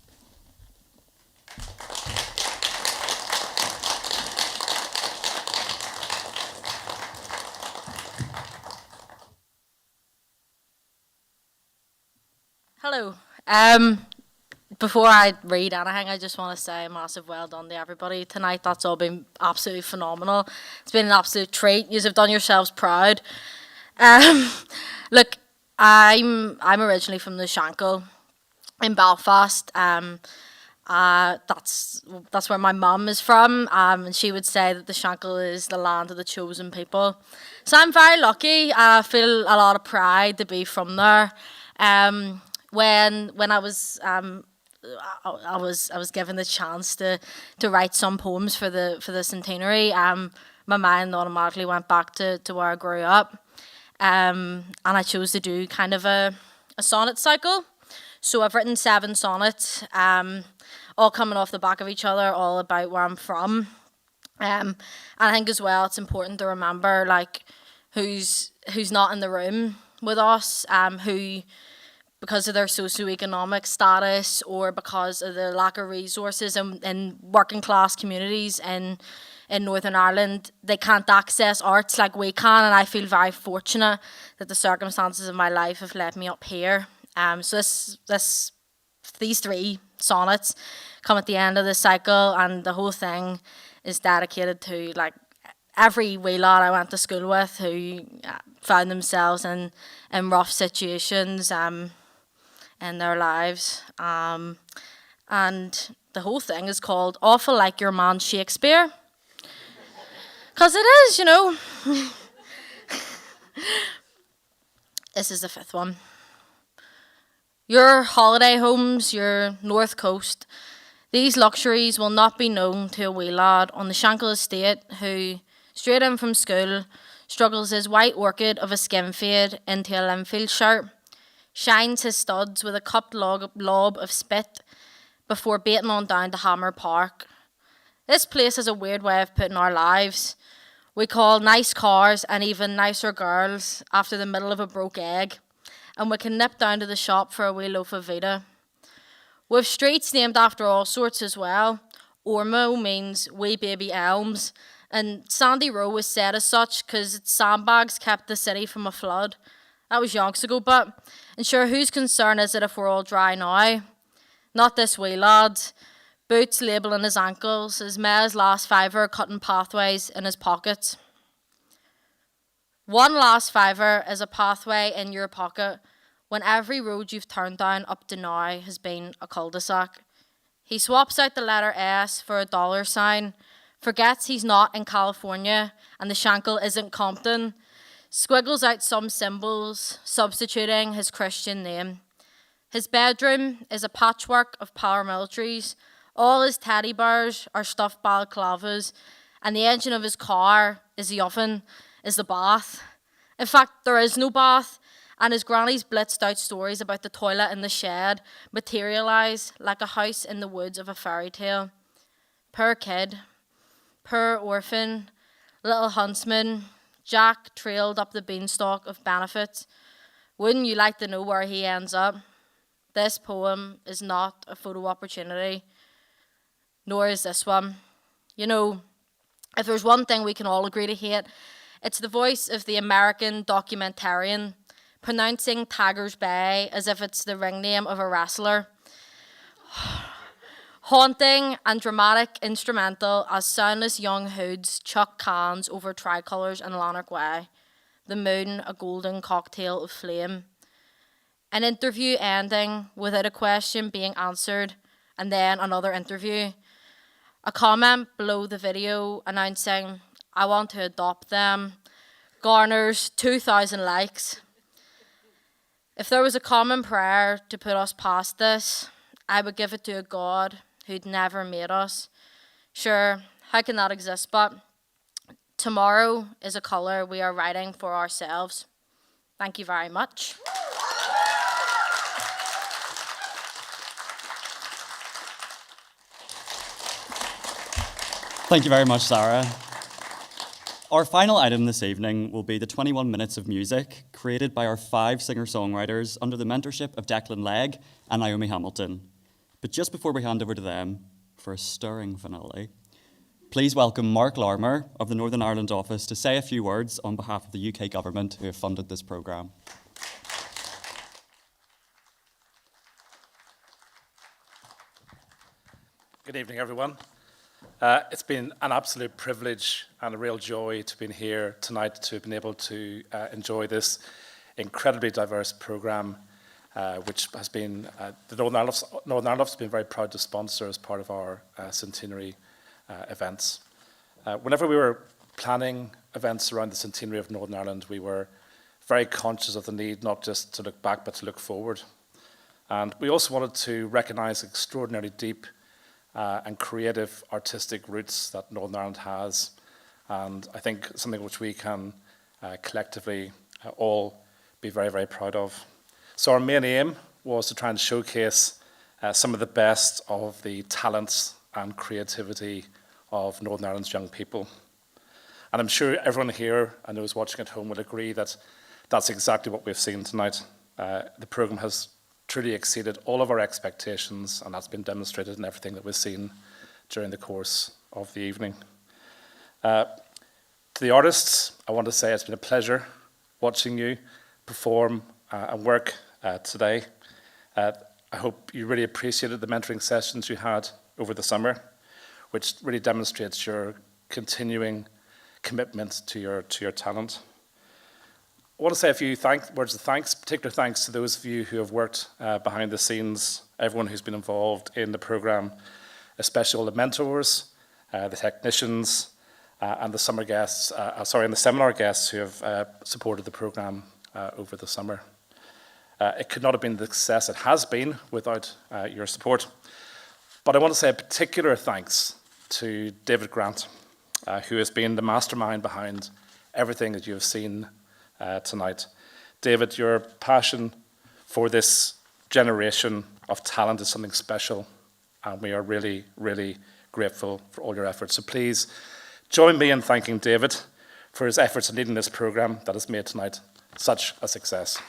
Hello. Before I read anything, I just want to say a massive well done to everybody tonight. That's all been absolutely phenomenal. It's been an absolute treat. You have done yourselves proud. Look, I'm originally from the Shankill in Belfast. That's where my mum is from, and she would say that the Shankill is the land of the chosen people. So I'm very lucky. I feel a lot of pride to be from there. When I was I was given the chance to write some poems for the centenary. My mind automatically went back to where I grew up, and I chose to do kind of a sonnet cycle. So I've written 7 sonnets, all coming off the back of each other, all about where I'm from. And I think as well it's important to remember like who's not in the room with us, who, because of their socioeconomic status or because of the lack of resources in working class communities in Northern Ireland, they can't access arts like we can, and I feel very fortunate that the circumstances of my life have led me up here. So these 3 sonnets come at the end of the cycle, and the whole thing is dedicated to like every wee lad I went to school with who found themselves in rough situations in their lives. And the whole thing is called Awful Like Your Man Shakespeare. Because it is, you know. This is the 5th one. Your holiday homes, your north coast, these luxuries will not be known to a wee lad on the Shankill estate who, straight in from school, struggles his white orchid of a skin fade into a Linfield shirt, shines his studs with a cupped lob of spit before baiting on down to Hammer Park. This place has a weird way of putting our lives. We call nice cars and even nicer girls after the middle of a broke egg, and we can nip down to the shop for a wee loaf of Vita. We've streets named after all sorts as well. Ormo means wee baby elms, and Sandy Row was said as such because its sandbags kept the city from a flood. That was yonks ago, but and sure, whose concern is it if we're all dry now? Not this wee lad. Boots labelling his ankles, his mare's last fiver cutting pathways in his pockets. One last fiver is a pathway in your pocket when every road you've turned down up to now has been a cul-de-sac. He swaps out the letter S for a dollar sign, forgets he's not in California and the Shankill isn't Compton, squiggles out some symbols, substituting his Christian name. His bedroom is a patchwork of paramilitaries. All his teddy bears are stuffed balaclavas, and the engine of his car is the oven, is the bath. In fact, there is no bath, and his granny's blitzed out stories about the toilet in the shed materialise like a house in the woods of a fairy tale. Poor kid, poor orphan, little huntsman, Jack trailed up the beanstalk of benefits. Wouldn't you like to know where he ends up? This poem is not a photo opportunity, nor is this one. You know, if there's one thing we can all agree to hate, it's the voice of the American documentarian pronouncing Tigers Bay as if it's the ring name of a wrestler. Haunting and dramatic instrumental as soundless young hoods chuck cans over tricolours in Lanark Way, the moon a golden cocktail of flame. An interview ending without a question being answered, and then another interview. A comment below the video announcing, "I want to adopt them," garners 2,000 likes. If there was a common prayer to put us past this, I would give it to a God who'd never made us. Sure, how can that exist? But tomorrow is a colour we are writing for ourselves. Thank you very much. Thank you very much, Sarah. Our final item this evening will be the 21 minutes of music created by our 5 singer-songwriters under the mentorship of Declan Legg and Naomi Hamilton. But just before we hand over to them for a stirring finale, please welcome Mark Larmour of the Northern Ireland office to say a few words on behalf of the UK government who have funded this programme. Good evening, everyone. It's been an absolute privilege and a real joy to be here tonight, to have been able to enjoy this. incredibly diverse programme, which has been, the Northern Ireland has been very proud to sponsor as part of our centenary events. Whenever we were planning events around the centenary of Northern Ireland, we were very conscious of the need not just to look back, but to look forward. And we also wanted to recognise extraordinarily deep and creative artistic roots that Northern Ireland has. And I think something which we can collectively all be very, very proud of. So our main aim was to try and showcase some of the best of the talents and creativity of Northern Ireland's young people. And I'm sure everyone here and those watching at home will agree that that's exactly what we've seen tonight. The programme has truly exceeded all of our expectations, and that's been demonstrated in everything that we've seen during the course of the evening. To the artists, I want to say it's been a pleasure watching you perform and work today. I hope you really appreciated the mentoring sessions you had over the summer, which really demonstrates your continuing commitment to your talent. I want to say a few words of thanks, particular thanks to those of you who have worked behind the scenes, everyone who's been involved in the programme, especially all the mentors, the technicians, and the seminar guests who have supported the programme over the summer. It could not have been the success it has been without your support. But I want to say a particular thanks to David Grant, who has been the mastermind behind everything that you have seen tonight. David, your passion for this generation of talent is something special, and we are really, really grateful for all your efforts. So please join me in thanking David for his efforts in leading this programme that has made tonight such a success.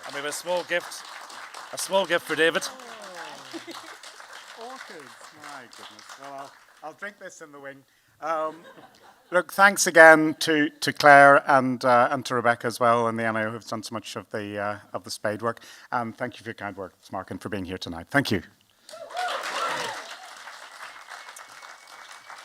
And we have a small gift for David. Orchids, my goodness. Well, I'll drink this in the wing. Look, thanks again to Claire and to Rebecca as well, and the NIO who've done so much of the spade work. And thank you for your kind words, Mark, and for being here tonight. Thank you.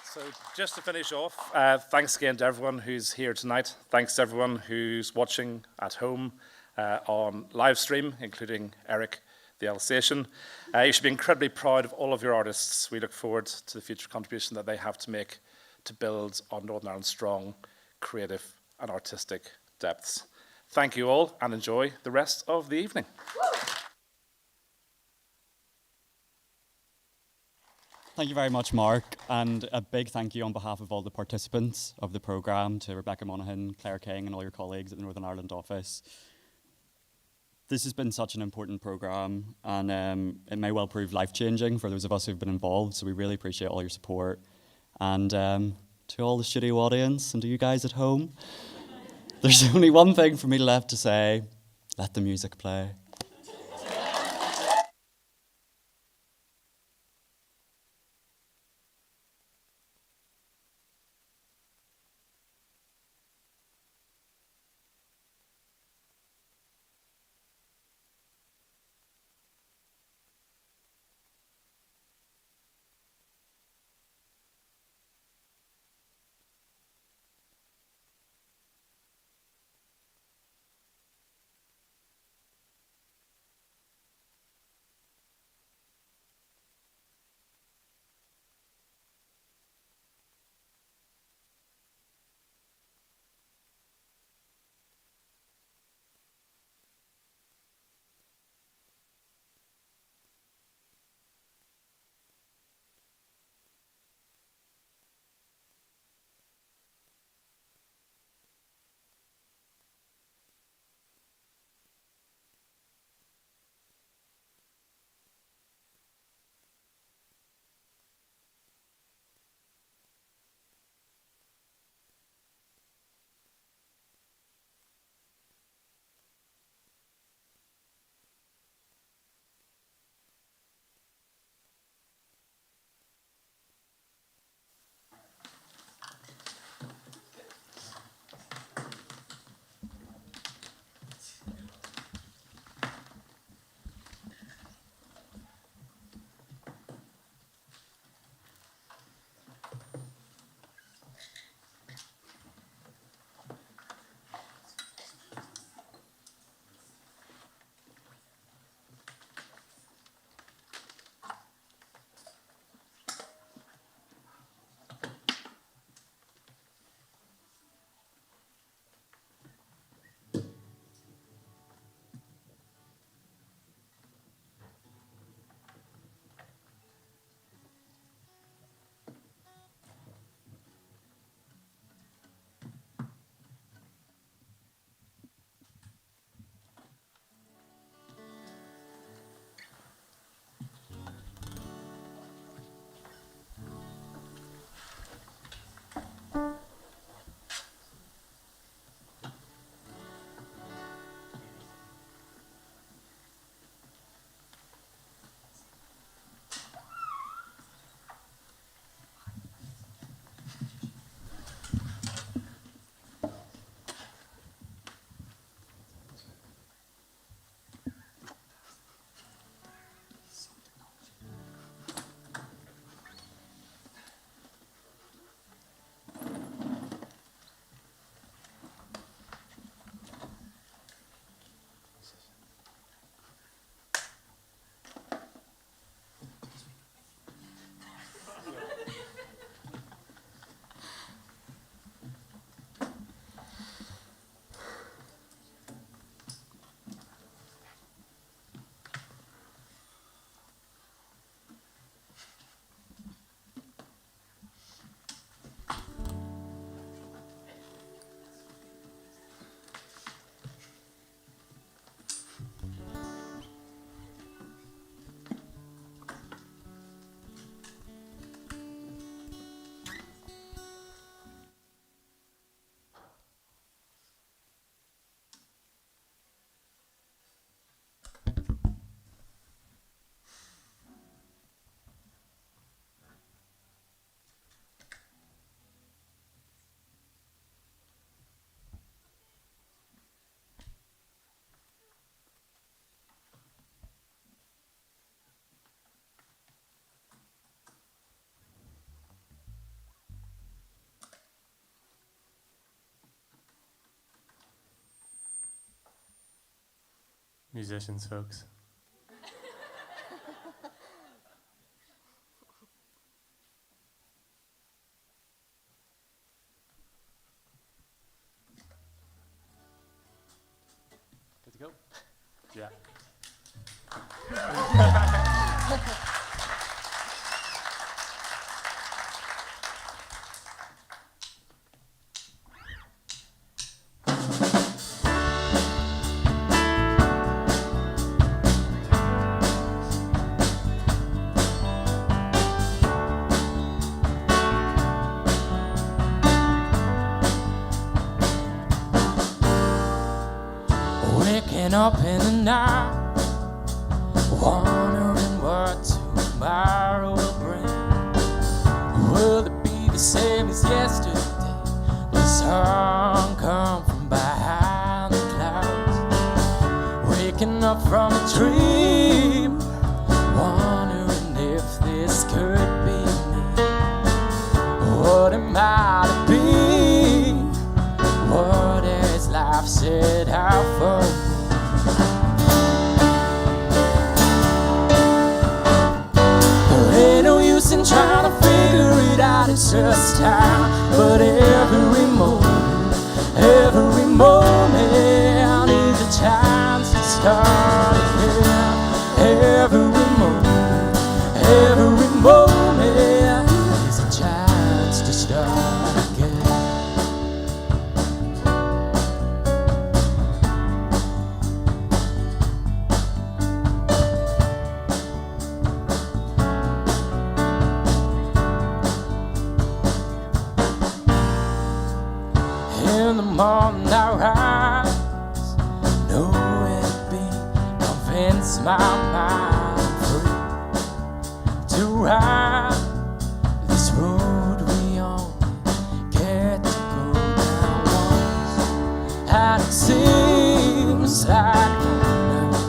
So just to finish off, thanks again to everyone who's here tonight. Thanks to everyone who's watching at home on live stream, including Eric, the Alsatian. You should be incredibly proud of all of your artists. We look forward to the future contribution that they have to make to build on Northern Ireland's strong, creative and artistic depths. Thank you all and enjoy the rest of the evening. Thank you very much, Mark, and a big thank you on behalf of all the participants of the programme to Rebecca Monaghan, Claire King and all your colleagues at the Northern Ireland office. This has been such an important programme, and it may well prove life-changing for those of us who've been involved, so we really appreciate all your support. And to all the studio audience and to you guys at home, there's only one thing for me left to say: let the music play. musicians, folks. Good to go? Yeah. Waking up in the night, wondering what tomorrow will bring. Will it be the same as yesterday? Will the sun come from behind the clouds? Waking up from a dream, wondering if this could be me. What am I to be? What is life set out for me? There ain't no use in trying to figure it out, it's just time. But every moment is a chance to start again. Every moment is a chance to start again. In the morning I rise, knowing to be, convince my mind free to ride this road we only get to go down once, and it seems like enough,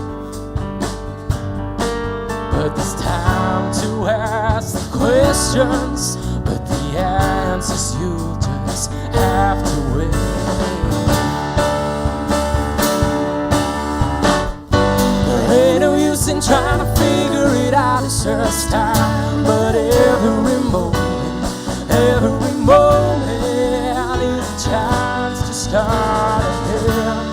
but there's time to ask the questions, but the answers you'll just have to wait. There ain't no use in trying to figure it out, it's just time. But every moment is a chance to start again.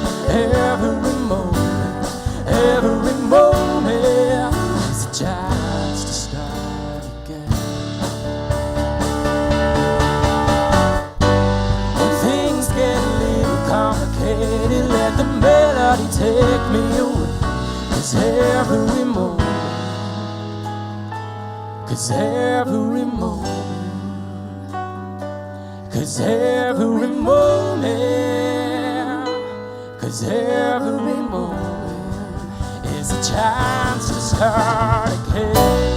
Every moment is a chance to start again. When things get a little complicated, let the melody take me away. 'Cause every moment is a chance to start again.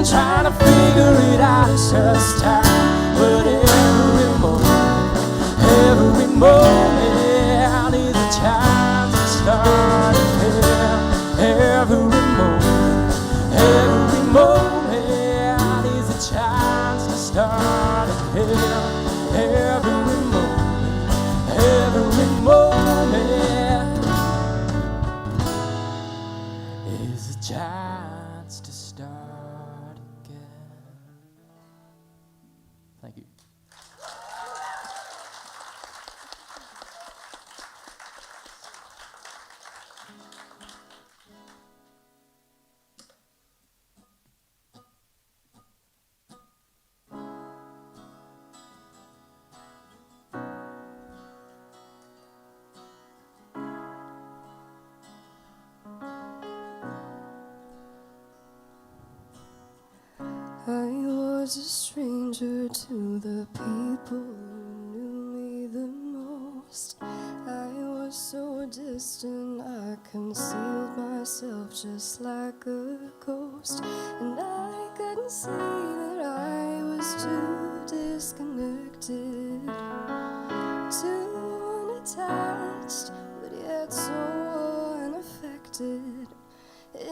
Trying to figure it out, it's just time. But every moment is a chance to start again. Every moment is a chance to start again. Every moment is a chance to start. Thank you. I was a stranger to the people who knew me the most. I was so distant concealed myself just like a ghost, and I couldn't see that I was too disconnected, too unattached, but yet so unaffected.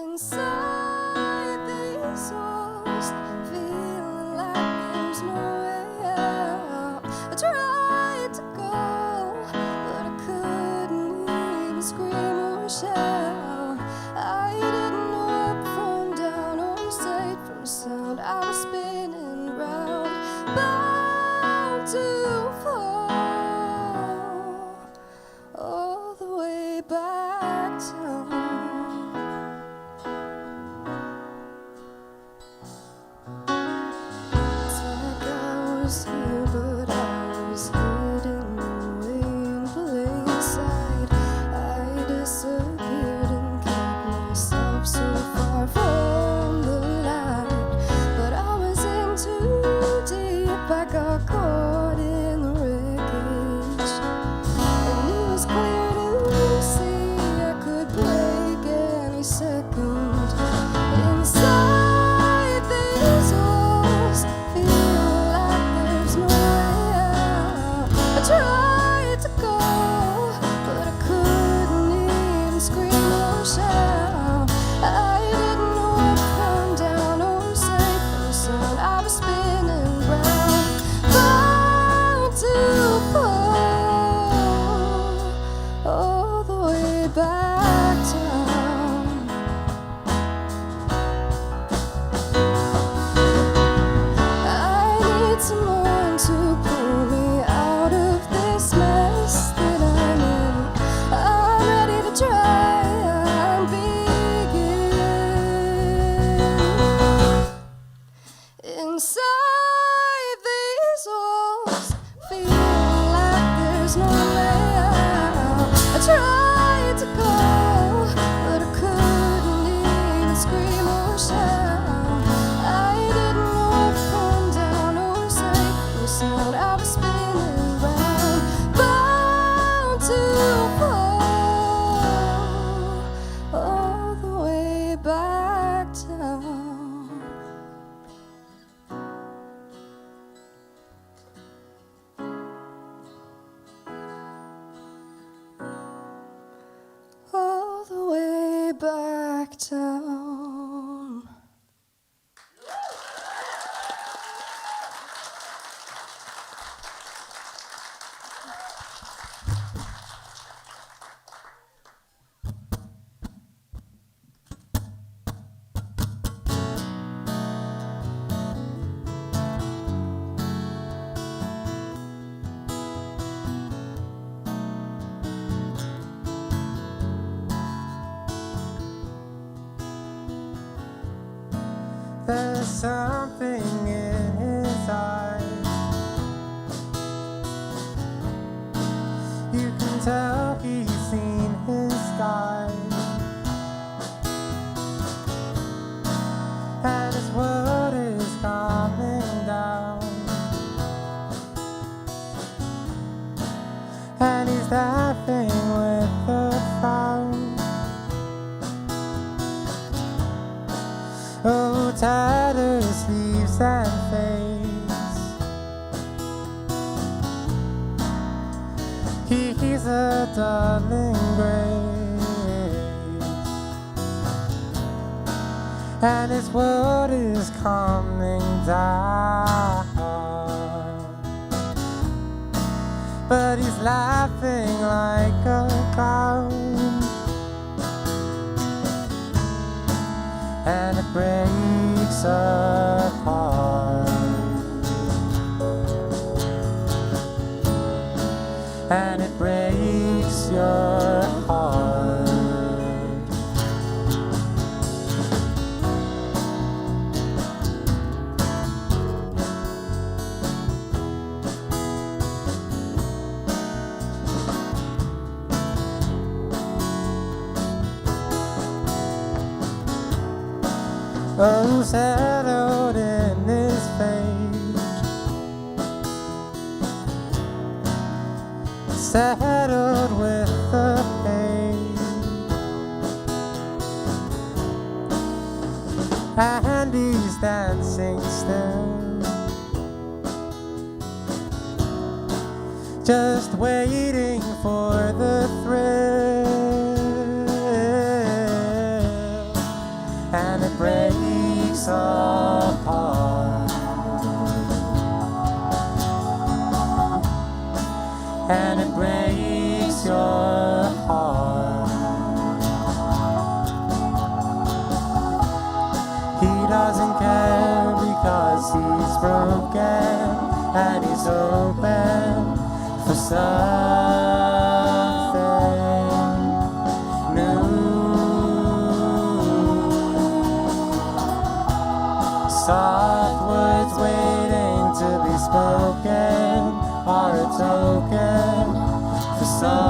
Inside these walls, feeling like there's no way out. I tried to go, but I couldn't even scream or shout. I didn't know up from down or safe from sound. I was spinning round, bound to fall all the way back down. Here, but I was hidden away in plain sight. I disappeared and kept myself so far from the light, but I was in too deep. I got caught in the wreckage, and it was clear to see I could break any second. Inside these walls, I tried to go, but I couldn't even scream or shout. I didn't know up from down or safe from sound. I was spinning round, bound to fall all the way back down. I need someone to pull me out of this mess that I'm in. I'm ready to try and begin. Inside these walls, feel like there's no way out. I tried to go, but I couldn't even scream or shout. I didn't know up from down or safe from sound. I was spinning round, bound to fall all the way back down. All the way back down. There's something in his eyes. You can tell he's seen his skies, and his world is coming down, and he's laughing with a frown. Oh, tattered sleeves and face, he's a darling grace, and his world is coming down, but he's laughing like a clown. And it breaks her heart, and it breaks your heart. Oh, settled in his face, settled with the pain, and he's dancing still, just waiting for the thrill, and it breaks apart, and it breaks your heart. He doesn't care because he's broken, and he's open for something new. Soft words waiting to be spoken are a token for someone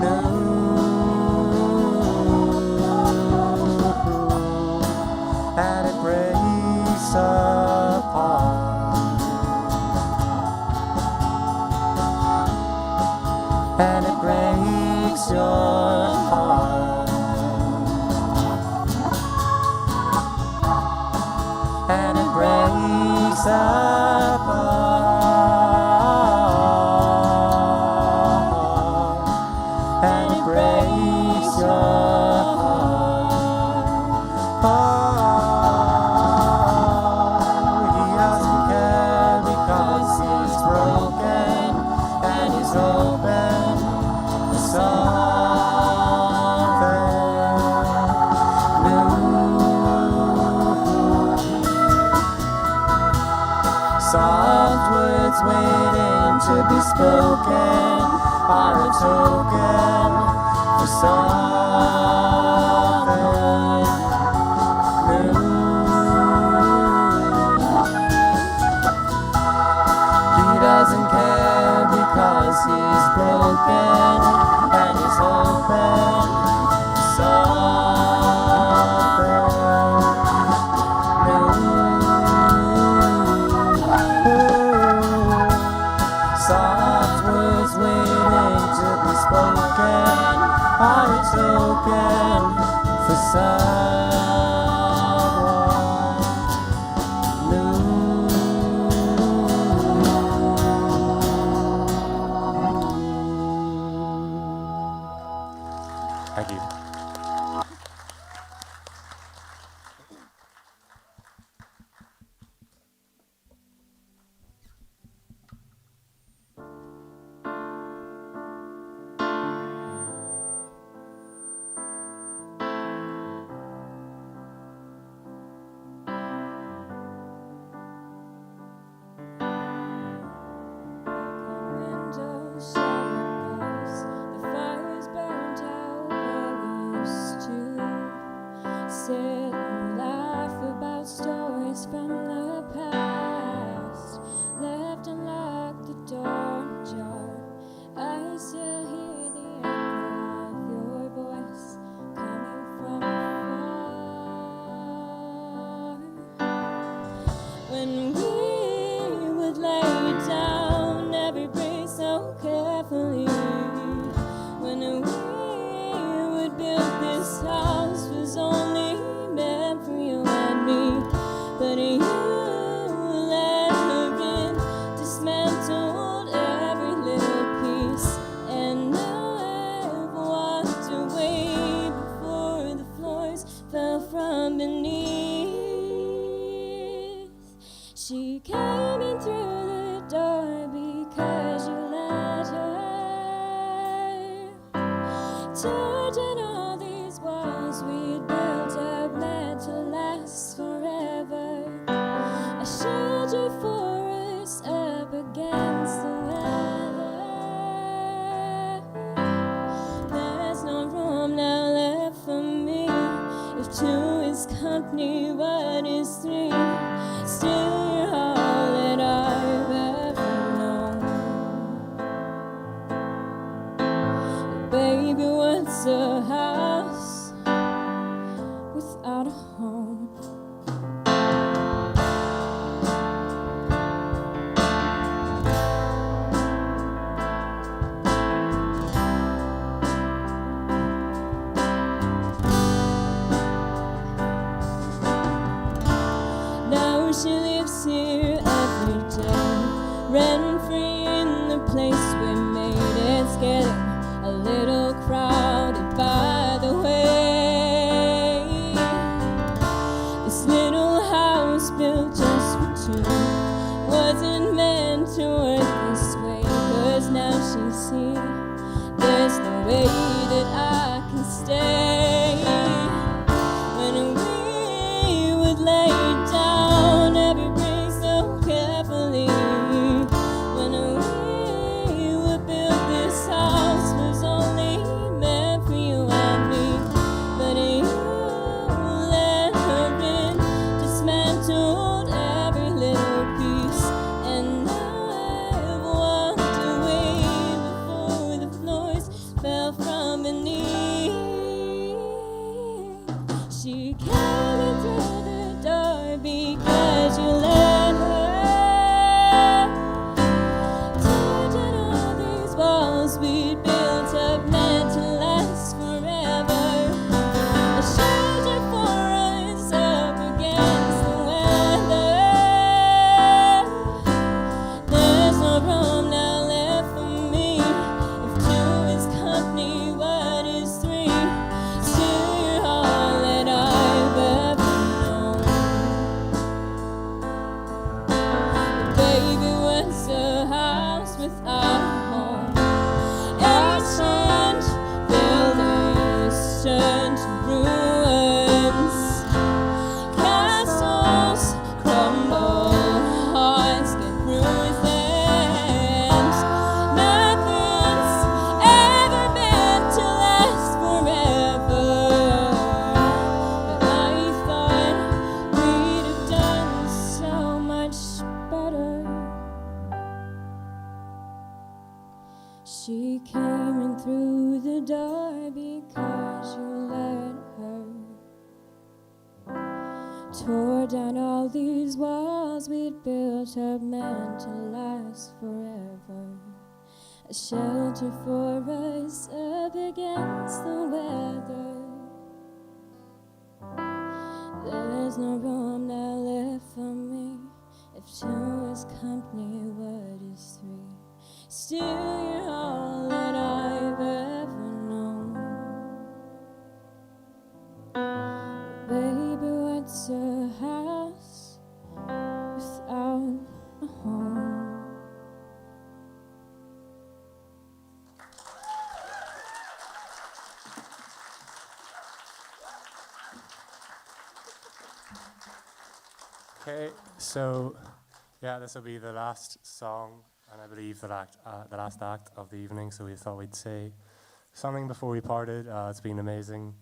new. And it breaks apart, and it breaks your heart, and it breaks apart, and it breaks your heart. Oh, he doesn't care because he's broken, and he's open for something new. Soft words waiting to be spoken are a token for something new. He doesn't care because he's broken, and he's open for something new. Soft words waiting to be spoken are a token for someone new. Thank you. Sit and laugh about stories from the past. Left and locked the door ajar. I still hear the echo of your voice coming from afar. When we would lay down every breath so carefully. When we would build this house was only meant for you and me, but you left and dismantled every little piece, and now I've walked away before the floors fell from beneath. She came in through the door because you let her. Turned in all these walls we'd built up meant to last forever. A shelter for us up against the weather. There's no room now left for me. If two is company, what is three? Still you're all that I've ever known. Baby, what's a house without a home? she lives here every day, rent-free in the place we made. It's getting a little crowded, by the way. This little house built just for two wasn't meant to work this way, 'cause now she's here. There's no way that I can stay. When we would lay down every brick so carefully, when we would build this house was only meant for you and me. But you let her in, dismantled every little piece, and now I've walked away before the floors fell from beneath. She came into the door because you let her. Tear down all these walls we built up, meant to last forever. A shelter for us up against the weather. There's no room now left for me. If two is company, what is three? Still you're all that I've ever known. Baby, what's a house without a home? Ancient buildings turn to ruins. Castles crumble, hearts get bruised, and nothing's ever meant to last forever. But I thought we'd have done so much better. She came in through the door because you let her. Tore down all these walls we'd built up, meant to last forever. A shelter for us up against the weather. There's no room now left for me. If two is company, what is three? Still you're all that I've ever known. Baby, what's a house without a home? Okay, so yeah, this will be the last song, and I believe the last act of the evening. So we thought we'd say something before we parted. It's been amazing.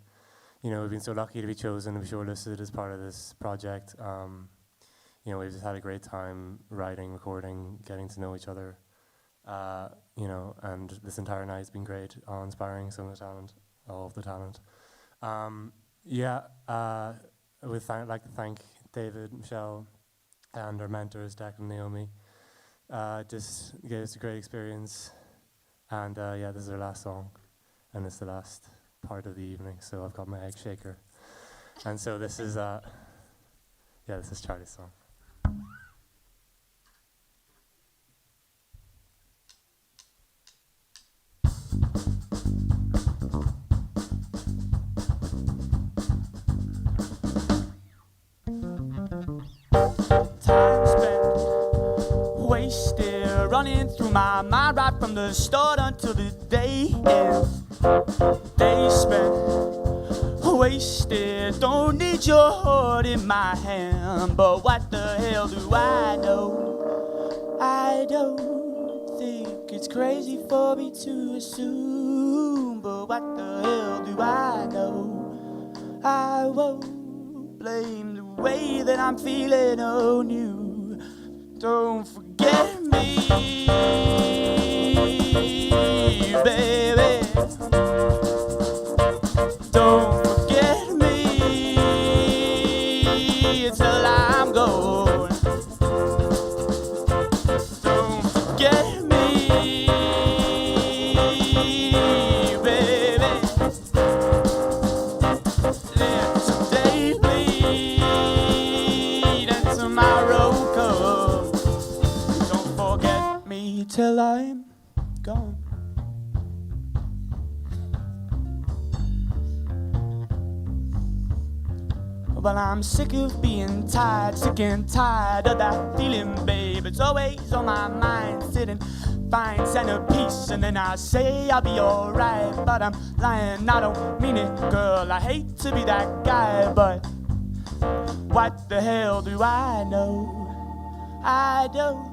You know, we've been so lucky to be chosen, to be shortlisted as part of this project. You know, we've just had a great time writing, recording, getting to know each other. You know, and this entire night's been great, inspiring some of the talent, all of the talent. We'd like to thank David, Michelle, and our mentors, Declan and Naomi. Just gave us a great experience. And yeah, this is our last song, and it's the last part of the evening, so I've got my egg shaker. And so this is, this is Charlie's song. Time spent wasted, running through my mind right from the start until the day ends. Days spent wasted, don't need your heart in my hand, but what the hell do I know? I don't think it's crazy for me to assume, but what the hell do I know? I won't blame the way that I'm feeling on you. Don't forget me, baby. Don't forget me until I'm gone. Don't forget me, baby. Let today bleed into tomorrow. Well, I'm sick of being tired, sick and tired of that feeling, babe. It's always on my mind, sitting fine centerpiece, and then I say I'll be alright, but I'm lying, I don't mean it, girl. I hate to be that guy, but what the hell do I know? I don't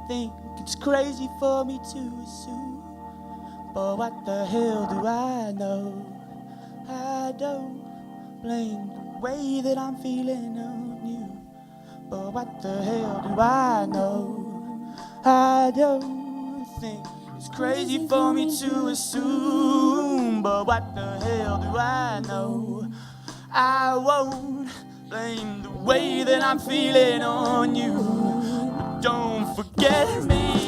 think it's crazy for me to assume, but what the hell do I know? I don't blame the way that I'm feeling on you, but what the hell do I know? I don't think it's crazy for me to assume, but what the hell do I know? I won't blame the way that I'm feeling on you, but don't forget me.